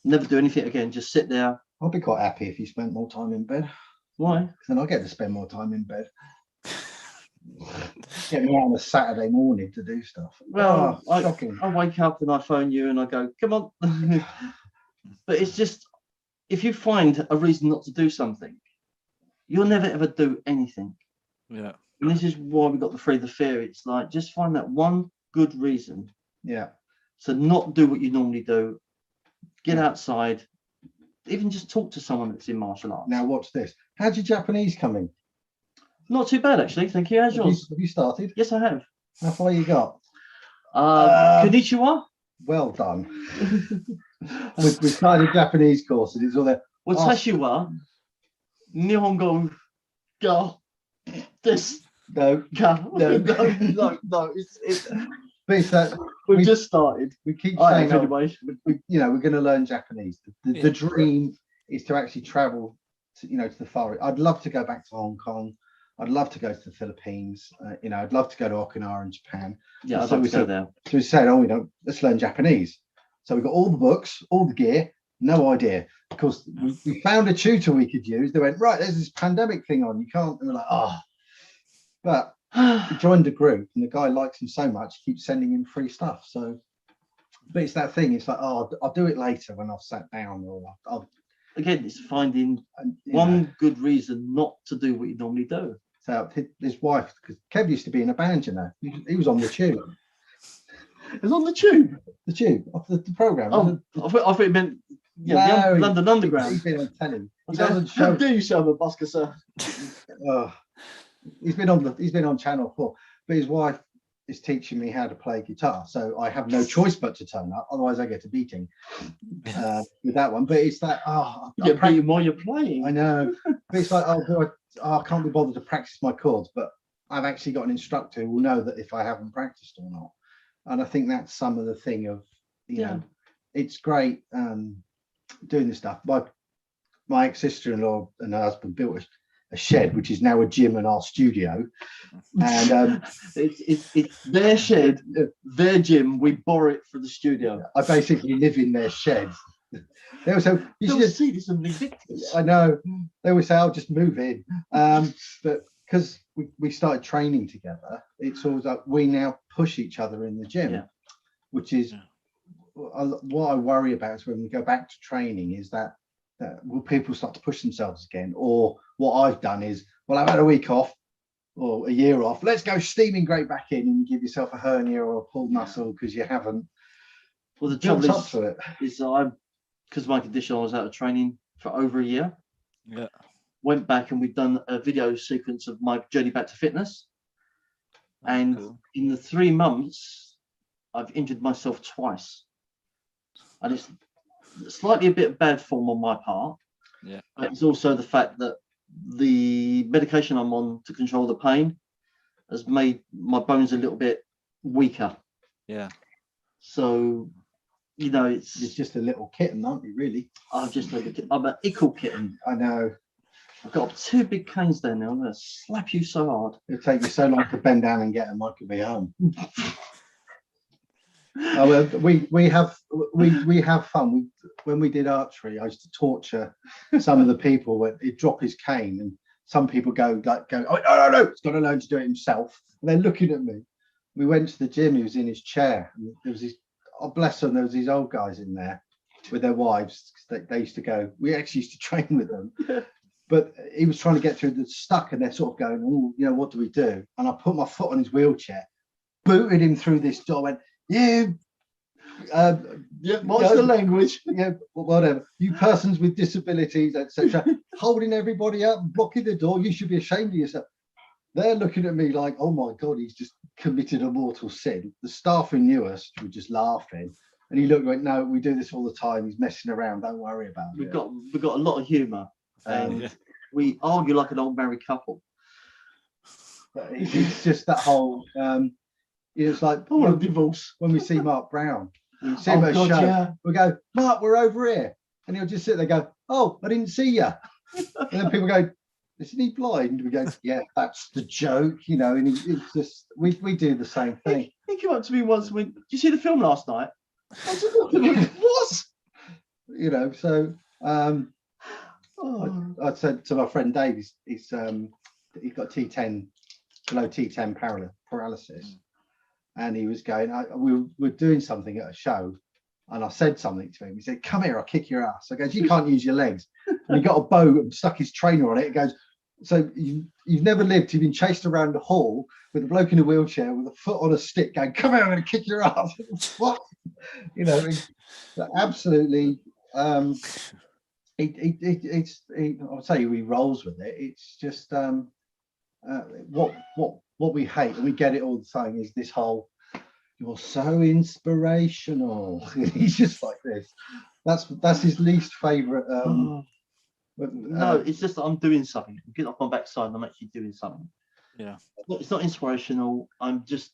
never do anything again, just sit there. I'll be quite happy if you spent more time in bed. Why? Because then I get to spend more time in bed. Get me out on a Saturday morning to do stuff. Well, shocking. I wake up and I phone you and I go, come on. But it's just, if you find a reason not to do something, you'll never ever do anything. Yeah. And this is why we got the Free the Fear. It's like, just find that one good reason. Yeah. So not do what you normally do. Get outside. Even just talk to someone that's in martial arts. Now watch this. How's your Japanese coming? Not too bad, actually. Thank you. How's yours? Have you started? Yes, I have. How far you got? Konnichiwa. Well done. we started a Japanese course and it's all there. Watashi wa Nihongo ga desu. No. No. It's that we've just started. We keep saying, saying, anyway. we're going to learn Japanese. The dream is to actually travel to the Far East. I'd love to go back to Hong Kong. I'd love to go to the Philippines. I'd love to go to Okinawa in Japan. Yeah, so we said there. So we said, let's learn Japanese. So we got all the books, all the gear, no idea. Because we found a tutor we could use. They went, right, there's this pandemic thing on. You can't. And we're like, But we joined a group and the guy likes him so much, he keeps sending him free stuff. So, but it's that thing. It's like, I'll do it later when I've sat down, or again, it's finding one good reason not to do what you normally do. So his wife, because Kev used to be in a band, he was on the tube. It was on the tube. The tube of the program. Oh, I thought it meant the London Underground. He's been on telly. He doesn't show. How do you show him a busker, sir? He's been on Channel 4, but his wife is teaching me how to play guitar, so I have no choice but to turn up. Otherwise, I get a beating with that one. But it's that you get beaten while you're playing. I know, but it's like I can't be bothered to practice my chords, but I've actually got an instructor who will know that if I haven't practiced or not. And I think that's some of the thing of it's great doing this stuff. My ex-sister-in-law and her husband built a shed, which is now a gym and our studio, and it's their shed, their gym. We borrow it for the studio. I basically live in their shed. They always say, "You should see this is ridiculous." I know. They always say, "I'll just move in," but because we started training together, it's always like we now push each other in the gym, which is what I worry about. Is when we go back to training, is that will people start to push themselves again? Or what I've done is, well, I've had a week off or a year off. Let's go steaming great back in, and you give yourself a hernia or a pulled muscle because you haven't. Well, the trouble is because of my condition, I was out of training for over a year. Yeah. Went back and we've done a video sequence of my journey back to fitness. And in the 3 months, I've injured myself twice. And it's slightly a bit of bad form on my part. Yeah. But it's also the fact that the medication I'm on to control the pain has made my bones a little bit weaker. Yeah. So, it's just a little kitten, aren't you, really? I'm an ickle kitten. I know. I've got 2 big canes there now. I'm going to slap you so hard. It'll take you so long to bend down and get them. I could be home. We have fun. When we did archery, I used to torture some of the people when he'd drop his cane, and some people go, oh no, he's got to learn to do it himself. And they're looking at me. We went to the gym. He was in his chair. And there was bless them. There was these old guys in there with their wives. They used to go. We actually used to train with them. But he was trying to get through the stuck, and they're sort of going, oh, what do we do? And I put my foot on his wheelchair, booted him through this door, went, what's the language? Yeah, whatever. You persons with disabilities, etc., holding everybody up, blocking the door. You should be ashamed of yourself. They're looking at me like, oh my God, he's just committed a mortal sin. The staff who knew us were just laughing. And he looked and went, no, we do this all the time. He's messing around. Don't worry about it. We've got a lot of humour. And we argue like an old married couple. But it's just that whole. It's like I want a divorce. when we see Mark Brown, we see him at a show. Yeah. We go, Mark, we're over here, and he'll just sit there, and go, oh, I didn't see you, and then people go, isn't he blind? We go, yeah, that's the joke, you know. And it's just we do the same thing. He came up to me once. Did you see the film last night? I was like, what? You know, so I said to my friend Dave, he's got T10, below T10 paralysis, and he was going. We were doing something at a show, and I said something to him. He said, "Come here, I'll kick your ass." I goes, "You can't use your legs." And he got a bow and stuck his trainer on it. It goes, "So you've never lived. You've been chased around the hall with a bloke in a wheelchair with a foot on a stick, going, 'Come here, I'm going to kick your ass.'" What? You know, absolutely. I'll tell you, he rolls with it. It's just what we hate, and we get it all the time, is this whole, "You're so inspirational." He's just like this. That's his least favorite. No, it's just that I'm doing something. I'm getting off my backside and I'm actually doing something. Yeah. It's not inspirational. I'm just.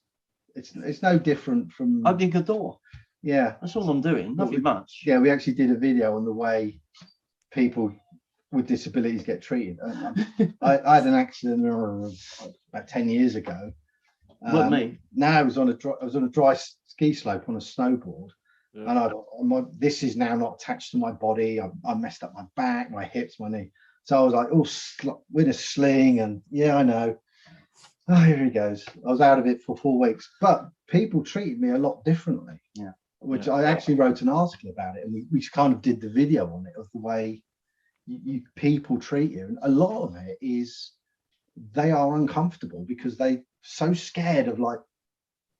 It's no different from opening a door. Yeah, that's all I'm doing. Nothing much. Yeah, we actually did a video on the way people with disabilities get treated. I had an accident about 10 years ago. Not me. No, I was on a dry ski slope on a snowboard, and this is now not attached to my body. I messed up my back, my hips, my knee. So I was like, with a sling, and yeah, I know. Oh, here he goes. I was out of it for 4 weeks, but people treated me a lot differently. Yeah. Which I actually wrote an article about it, and we kind of did the video on it, of the way people treat you. And a lot of it is they are uncomfortable because they're so scared of, like,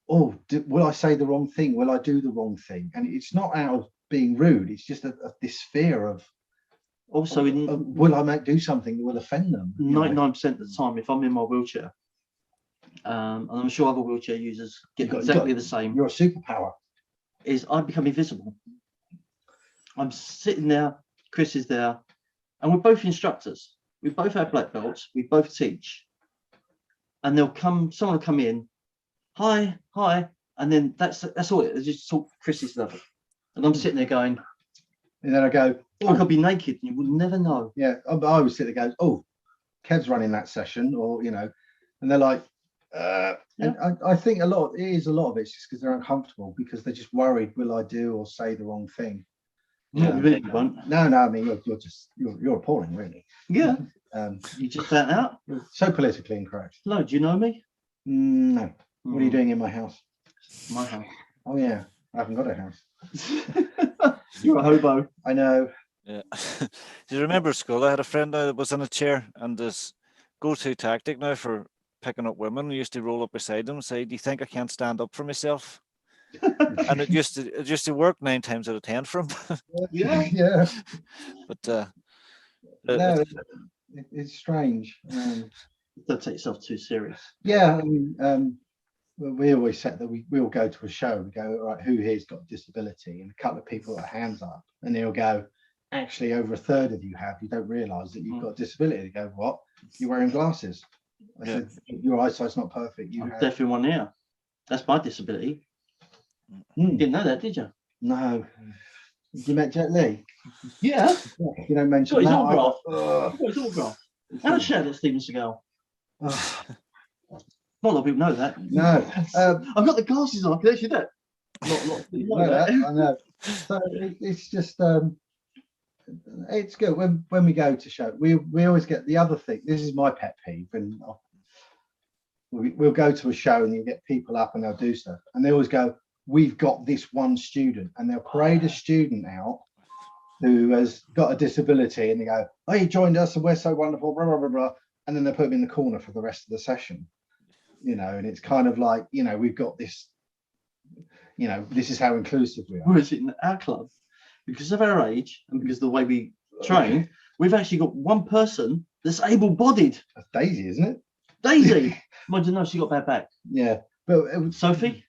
oh, will I say the wrong thing? Will I do the wrong thing? And it's not out of being rude. It's just this fear of, also, will I do something that will offend them? 99% of the time, if I'm in my wheelchair, and I'm sure other wheelchair users get exactly the same. You're a superpower. Is I become invisible. I'm sitting there, Chris is there, and we're both instructors. We both have black belts. We both teach. And someone will come in, hi, and then that's all it is. Just talk Chris's level. And I'm sitting there going, and then I go, I could be naked and you would never know. Yeah, I always sit there, goes, oh, Kev's running that session, or, you know, and they're like, and I think a lot of it's just because they're uncomfortable, because they're just worried, will I do or say the wrong thing? No, really won't. No, I mean, you're appalling, really. Yeah. You just found out. You're so politically incorrect. No, do you know me? No. What are you doing in my house? My house. Oh yeah, I haven't got a house. You're a hobo. I know. Yeah. Do you remember at school? I had a friend that was in a chair, and this go-to tactic now for picking up women, we used to roll up beside them and say, "Do you think I can't stand up for myself?" And it used to work 9 times out of 10 for him. Yeah. But no, it's strange. Don't take yourself too serious. Yeah, I mean, we always set that we all go to a show. We go, all right, who here's got a disability? And a couple of people put their hands up, and they'll go, actually, over a third of you have. You don't realise that you've got a disability. They go, what? You're wearing glasses. I said, your eyesight's not perfect. I'm deaf in one ear. That's my disability. You didn't know that, did you? No. You met Jet Li? Yeah. You don't mention his that. autograph. His autograph. And I shared it, Steven Seagal. Not a lot of people know that. No. I've got the glasses on. I can actually do it. Not a lot of people know that. I know. So it's just it's good when we go to show. We always get the other thing. This is my pet peeve, and we'll go to a show and you get people up and they'll do stuff, and they always go, "We've got this one student," and they'll parade a student out who has got a disability, and they go, "Oh, he joined us and we're so wonderful," blah blah blah blah, and then they put him in the corner for the rest of the session. You know, and it's kind of like, you know, we've got this. You know, this is how inclusive we are. Whereas in our club, because of our age and because of the way we train, we've actually got one person that's able-bodied. That's Daisy, isn't it? Daisy. Mind you, know, she got bad back. Yeah, but Sophie.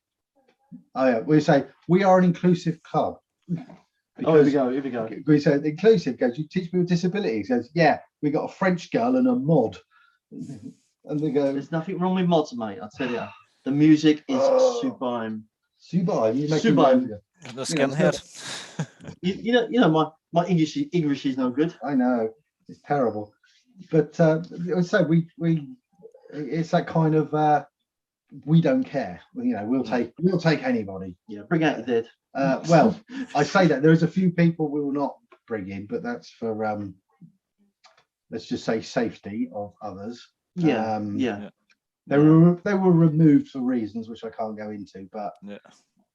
Oh yeah, we say we are an inclusive club. Oh, here we go. We say inclusive goes, you teach people with disabilities. Goes, yeah, we got a French girl and a mod. And they go, There's nothing wrong with mods, mate. I tell you, the music is sublime. Sublime, you make Sublime. The skinhead. You know, my English is no good. I know, it's terrible. But so we it's that kind of we don't care. You know, we'll take anybody. Yeah, bring out the dead. Well, I say that there's a few people we will not bring in, but that's for let's just say safety of others. Yeah. They were removed for reasons which I can't go into, but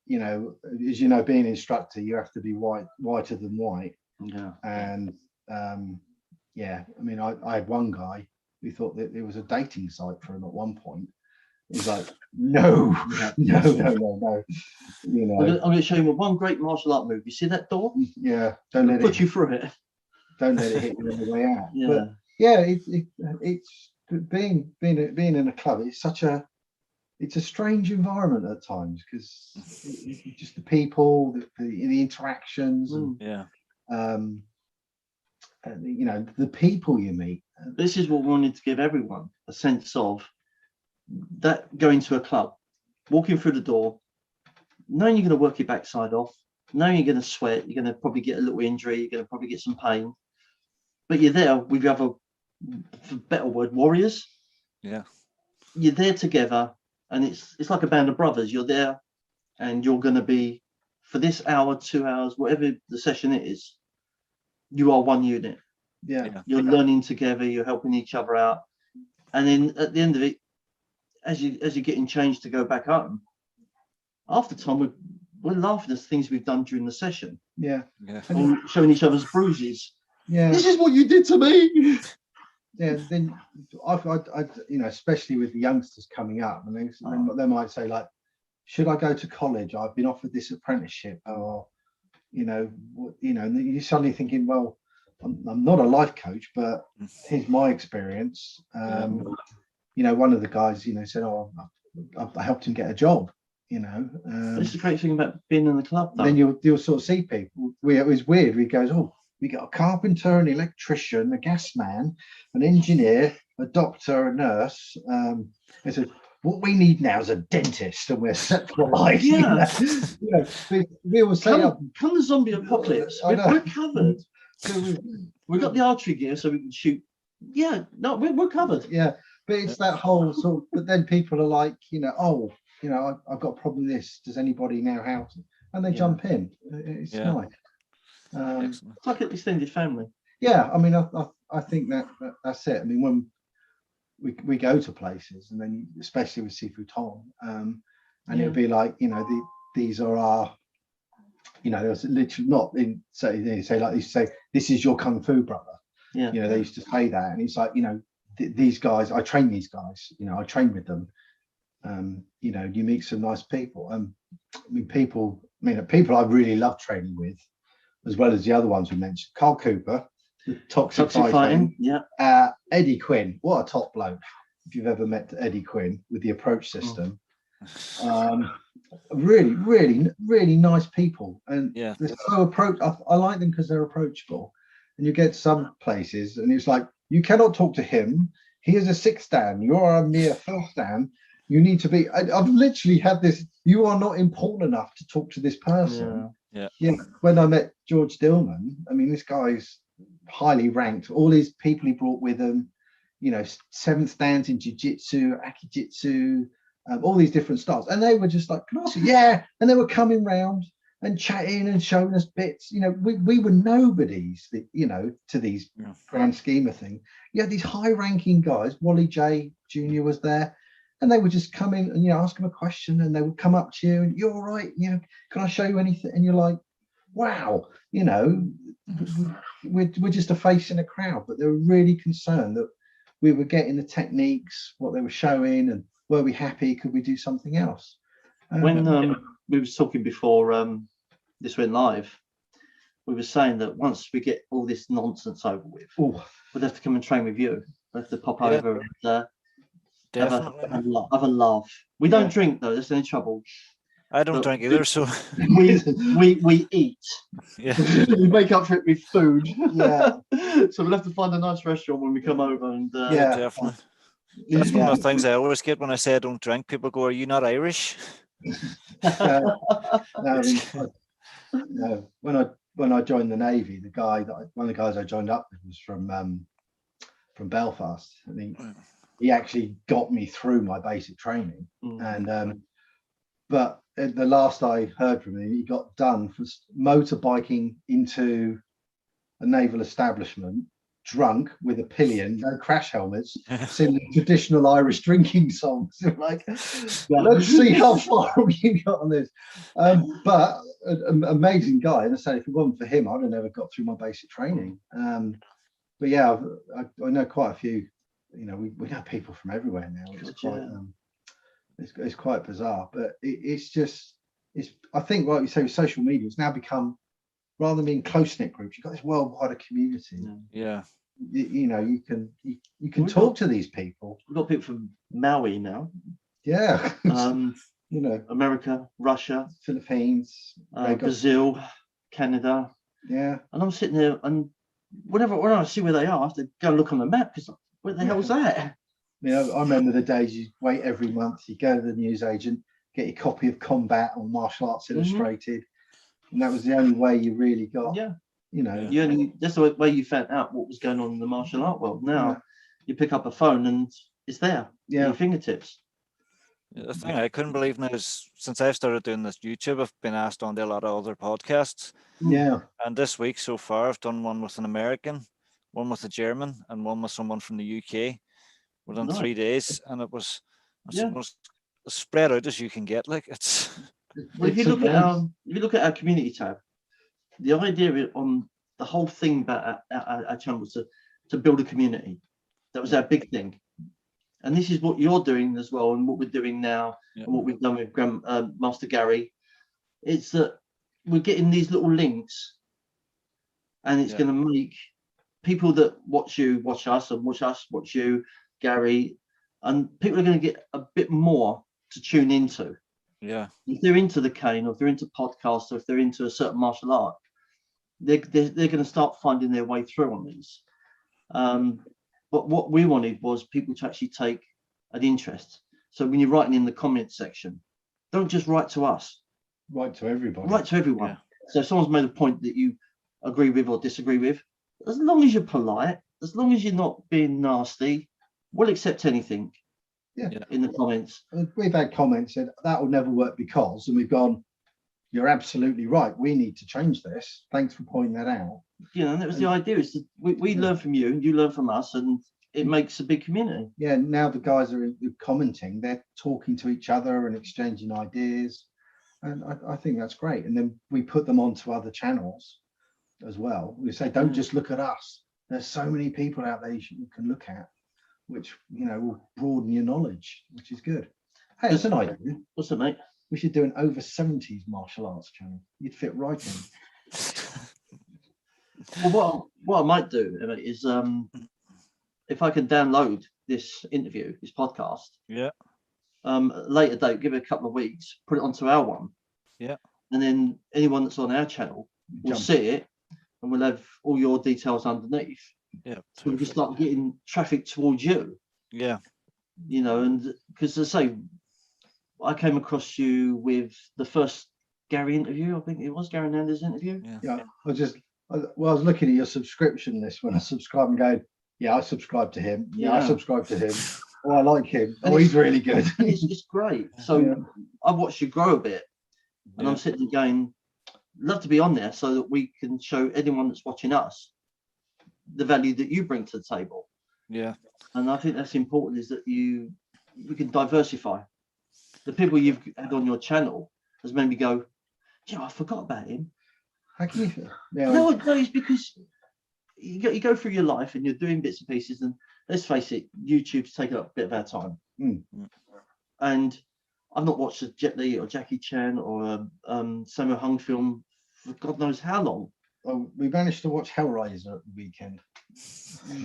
you know, as you know, being an instructor, you have to be whiter than white. Yeah. And yeah, I mean, I had one guy who thought that it was a dating site for him at one point. He's like, no. You know, I'm going to show you one great martial art move. You see that door? Yeah, don't let put you through it. Don't let it hit you on the way out. Yeah, but yeah, it's being in a club. It's a strange environment at times because just the people, the interactions, and you know, the people you meet. This is what we wanted to give everyone a sense of. That going to a club, walking through the door, knowing you're going to work your backside off, knowing you're going to sweat, you're going to probably get a little injury, you're going to probably get some pain, but you're there with your other, for better word, warriors. Yeah, you're there together, and it's like a band of brothers. You're there, and you're going to be for this hour, 2 hours, whatever the session is. You are one unit. Yeah, you're learning together. You're helping each other out, and then at the end of it, as you're getting changed to go back home, after time we're laughing at things we've done during the session. Yeah. And showing each other's bruises. Yeah. This is what you did to me. Yeah. Then I you know, especially with the youngsters coming up, and they might say like, should I go to college? I've been offered this apprenticeship, or and you're suddenly thinking, well, I'm not a life coach, but here's my experience. You know, one of the guys, said, "Oh, I helped him get a job." It's the great thing about being in the club. Though. Then you'll sort of see people. It was weird. He goes, "Oh, we got a carpenter, an electrician, a gas man, an engineer, a doctor, a nurse." I said, "What we need now is a dentist, and we're set for life." Yeah. We always say, "Come the zombie apocalypse, we're covered. We've got the archery gear, so we can shoot." Yeah, no, we're covered. Yeah. But it's that whole sort of, but then people are like, I've got a problem with this. Does anybody know how to? And they jump in. It's nice. It's like an extended family. Yeah, I mean, I think that's it. I mean, when we go to places, and then especially with Sifu Tong, and it'll be like, these are our, there's literally not in say like they say, this is your kung fu brother. Yeah. They used to say that, and it's like, these guys, I train these guys, I train with them. You meet some nice people. People I really love training with, as well as the other ones we mentioned. Carl Cooper, Toxic Fighting. Yeah. Eddie Quinn, what a top bloke. If you've ever met Eddie Quinn with the approach system. Really, really, really nice people. And they're so I like them because they're approachable. And you get some places and it's like, you cannot talk to him. He is a sixth dan. You are a mere first dan. You need to be. I've literally had this. You are not important enough to talk to this person. Yeah. When I met George Dillman, I mean, this guy's highly ranked. All his people he brought with him, seventh dans in jiu-jitsu, akijitsu, all these different styles. And they were just like, can I see? Yeah. And they were coming round and chatting and showing us bits. We were nobodies, to these grand scheme of things. You had these high-ranking guys. Wally J Jr. was there, and they would just come in and ask him a question, and they would come up to you and, "You're all right, can I show you anything?" And you're like, "Wow, we're just a face in a crowd," but they were really concerned that we were getting the techniques, what they were showing, and were we happy? Could we do something else? When we was talking before this went live, we were saying that once we get all this nonsense over with, we'd have to come and train with you. We'd have to pop over and have a laugh. We don't drink though. There's any trouble. I don't drink either, so we eat. Yeah. We make up for it with food. Yeah. So we'll have to find a nice restaurant when we come over, and definitely. That's one of the things I always get when I say I don't drink. People go, "Are you not Irish?" No, I mean, no. When I joined the Navy, one of the guys I joined up with was from Belfast. I think he actually got me through my basic training. And but the last I heard from him, he got done for motorbiking into a naval establishment, drunk with a pillion, no crash helmets, singing traditional Irish drinking songs. Like, let's see how far we can get on this. But an amazing guy. And I say, if it wasn't for him, I'd have never got through my basic training. But yeah, I know quite a few. You know, we know people from everywhere now. It's quite bizarre, but it's I think, like you say, with social media, it's now become, rather than being close-knit groups, you've got this worldwide community. Yeah. You know, you can talk to these people. We've got people from Maui now. Yeah. You know, America, Russia, Philippines, Brazil, Canada. Yeah. And I'm sitting there, and when I see where they are, I have to go look on the map, because where the hell's that? You know, I remember the days you wait every month, you go to the newsagent, get your copy of Combat or Martial Arts Illustrated, and that was the only way you really got. Yeah. You know, that's the way you found out what was going on in the martial art world. Now you pick up a phone and it's there, at your fingertips. The thing I couldn't believe now is, since I've started doing this YouTube, I've been asked on to a lot of other podcasts. Yeah. And this week so far, I've done one with an American, one with a German, and one with someone from the UK within 3 days, and it was the most spread out as you can get. Like, it's. Well, if you look at our community tab, the idea on the whole thing about our channel was to build a community. That was our big thing. And this is what you're doing as well, and what we're doing now, and what we've done with Master Gary. It's that we're getting these little links, and it's going to make people that watch us, and watch you, Gary, and people are going to get a bit more to tune into. Yeah. If they're into the cane, or if they're into podcasts, or if they're into a certain martial art, they're going to start finding their way through on these. But what we wanted was people to actually take an interest. So when you're writing in the comments section, don't just write to us. Write to everybody. Write to everyone. Yeah. So if someone's made a point that you agree with or disagree with, as long as you're polite, as long as you're not being nasty, we'll accept anything. In the comments. We've had comments said that will never work because, and we've gone, you're absolutely right. We need to change this. Thanks for pointing that out. You know, and that was the idea, is that we learn from you and you learn from us, and it makes a big community. Yeah, now the guys are commenting, they're talking to each other and exchanging ideas. And I think that's great. And then we put them onto other channels as well. We say, don't just look at us. There's so many people out there you can look at, which, you know, will broaden your knowledge, which is good. Hey, that's an idea. What's it, mate? We should do an over 70s martial arts channel. You'd fit right in. Well, what I might do, Emmett, is if I can download this interview, this podcast, later date, give it a couple of weeks, put it onto our one, and then anyone that's on our channel will see it, and we'll have all your details underneath. Yeah, so we can start getting traffic towards you. Yeah, you know, and because as I say, I came across you with the first Gary interview. I think it was Gary Nander's interview. Yeah. I was looking at your subscription list when I subscribe and go, I subscribe to him. I subscribe to him. Oh, I like him. And he's really good. It's great. So I've watched you grow a bit, and I'm sitting there going, love to be on there so that we can show anyone that's watching us the value that you bring to the table. Yeah. And I think that's important, is that you can diversify. The people you've had on your channel has made me go, I forgot about him. How can you? No, it's because you go through your life and you're doing bits and pieces, and let's face it, YouTube's taken up a bit of our time. And I've not watched a Jet Li or Jackie Chan or a Sammo Hung film for God knows how long. Well, we managed to watch Hellraiser at the weekend.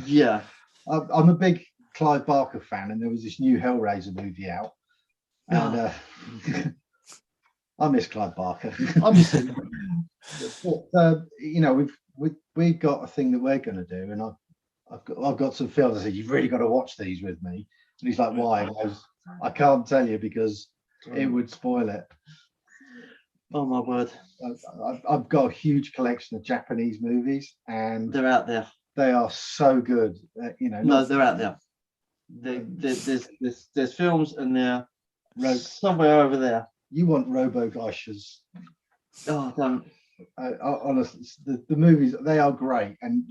Yeah. I'm a big Clive Barker fan, and there was this new Hellraiser movie out. And I miss Clive Barker. I miss him. But, you know, we've got a thing that we're going to do, and I've got some films. I said, you've really got to watch these with me. And he's like, why? And I goes, I can't tell you because it would spoil it. Oh my word! I've got a huge collection of Japanese movies, and They're out there. they are so good. No, they're out there. There's films, and they're somewhere over there. You want Robo Geishas. Oh, don't. Honestly, the movies, they are great, and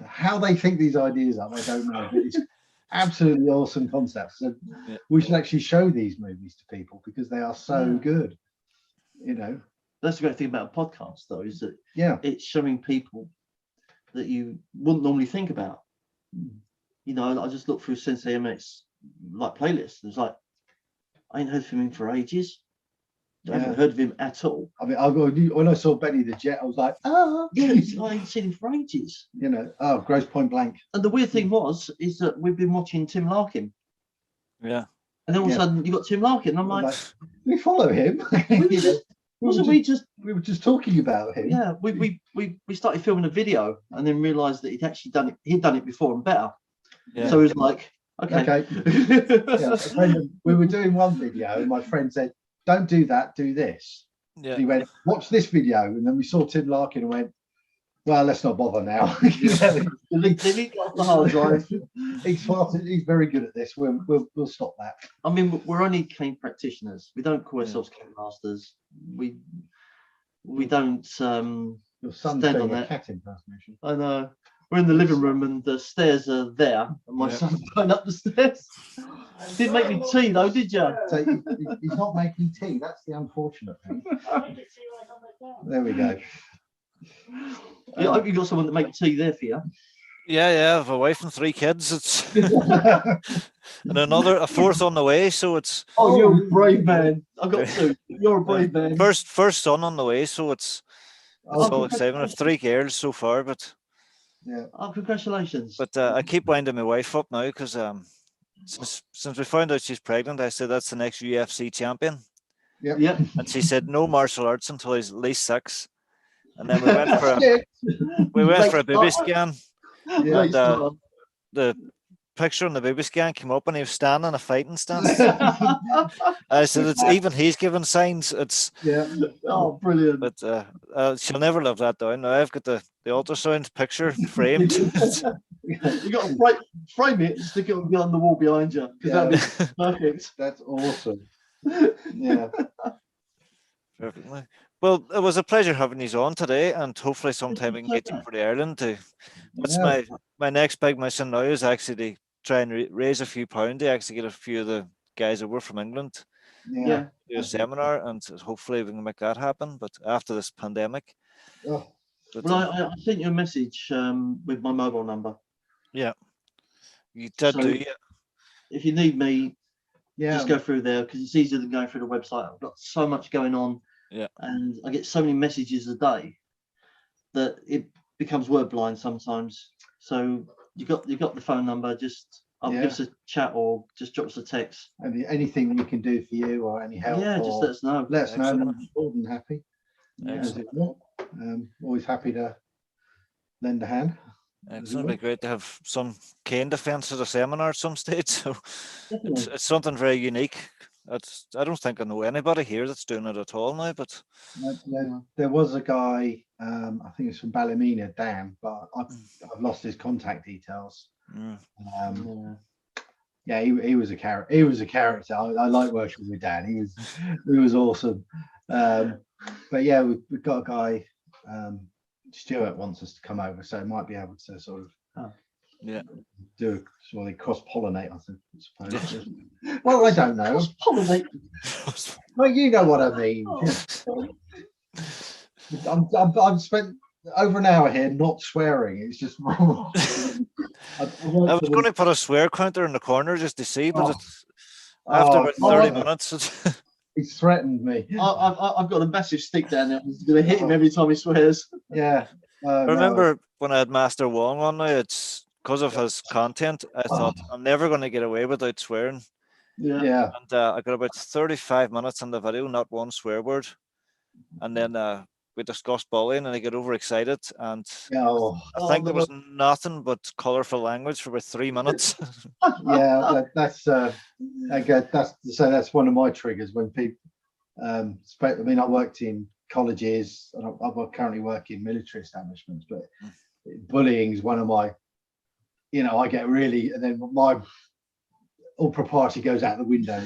how they think these ideas up, I don't know. But it's absolutely awesome concepts. So we should actually show these movies to people because they are so good. That's the great thing about a podcast, though, is that it's showing people that you wouldn't normally think about. I just looked through Sensei Emmett's playlist, and it's like, I ain't heard from him for ages. I haven't heard of him at all. I mean, when I saw Benny the Jet, I was like, I ain't seen him for ages. Gross Point Blank. And the weird thing is that we've been watching Tim Larkin. Yeah. And then all of a sudden you got Tim Larkin, and I'm like, we follow him. We were just talking about him. Yeah, we started filming a video and then realised that he'd done it before and better. Yeah. So it was like, okay. We were doing one video and my friend said, don't do that, do this. Yeah. He went, watch this video. And then we saw Tim Larkin and went, well, let's not bother now. Delete off the hard drive. He's very good at this. We'll stop that. I mean, we're only cane practitioners. We don't call ourselves cane masters. We don't Your son's stand doing on a that. cat impersonation. I know. We're in the living room and the stairs are there, and my son's going up the stairs. Didn't make me tea though, did you? So he's not making tea. That's the unfortunate thing. There we go. I hope you got someone to make tea there for you. Yeah, I have a wife and 3 kids. It's and a fourth on the way. So it's. Oh, you're a brave man. I've got 2. You're a brave man. First son on the way, so it's all exciting. I have 3 girls so far, but. Yeah. Oh, congratulations. But I keep winding my wife up now because since we found out she's pregnant, I said that's the next UFC champion. Yeah. And she said no martial arts until he's at least 6. And then we went for a baby scan. Yeah. And, the picture on the baby scan came up and he was standing in a fighting stance. I said it's even he's giving signs. It's oh, brilliant. But she'll never live that down. Now I've got the ultrasound picture framed. You got to frame it and stick it on the wall behind you because that'd be perfect. That's awesome. Yeah. Perfectly. Well, it was a pleasure having you on today, and hopefully sometime we can get you for the Ireland too. That's my next big mission now is actually to try and raise a few pounds to actually get a few of the guys over from England do a seminar, and hopefully we can make that happen. But after this pandemic. Well, I sent you a message with my mobile number. Yeah, you did do it. If you need me, just go through there because it's easier than going through the website. I've got so much going on. Yeah, and I get so many messages a day that it becomes word blind sometimes. So you got the phone number. Just give us a chat or just drop us a text. And anything we can do for you or any help. Yeah, just let us know. Let us know. I'm more than happy. Excellent. Always happy to lend a hand. Excellent. It'd be great to have some cane defence at a seminar at some stage. So it's something very unique. I don't think I know anybody here that's doing it at all now, but there was a guy, I think it's from Ballymena, Dan, but I've lost his contact details. He was a character. He was a character. I like working with Dan. He was awesome. But yeah, we've got a guy. Stuart wants us to come over, so might be able to sort of do a sort of cross-pollinate, I suppose. Well, I don't know. Pollinate. Well, you know what I mean. I've spent over an hour here not swearing. It's just wrong. I was going to put a swear counter in the corner just to see, but after about 30 minutes. He's threatened me. I've got a massive stick down there. I'm going to hit him every time he swears. Yeah. I remember when I had Master Wong on now, it's because of his content. I thought I'm never going to get away without swearing. Yeah. And I got about 35 minutes in the video, not one swear word. And then we discussed bullying, and I get overexcited, and Oh, I think there was nothing but colourful language for about 3 minutes. yeah, that's again, that's one of my triggers when people. I mean, I worked in colleges, and I currently work in military establishments, but bullying is one of my, I get really, and then my all propriety goes out the window.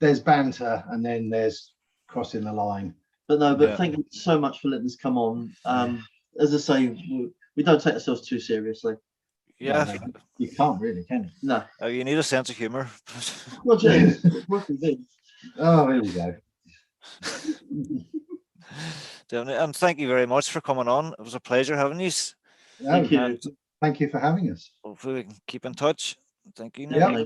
There's banter, and then there's crossing the line. But thank you so much for letting us come on. As I say, we don't take ourselves too seriously. Yeah, no, you can't really, can you? No. You need a sense of humour. Well, James, oh, here we go. And thank you very much for coming on. It was a pleasure having you. Thank you. Thank you for having us. Hopefully we can keep in touch. Thank you. Yeah.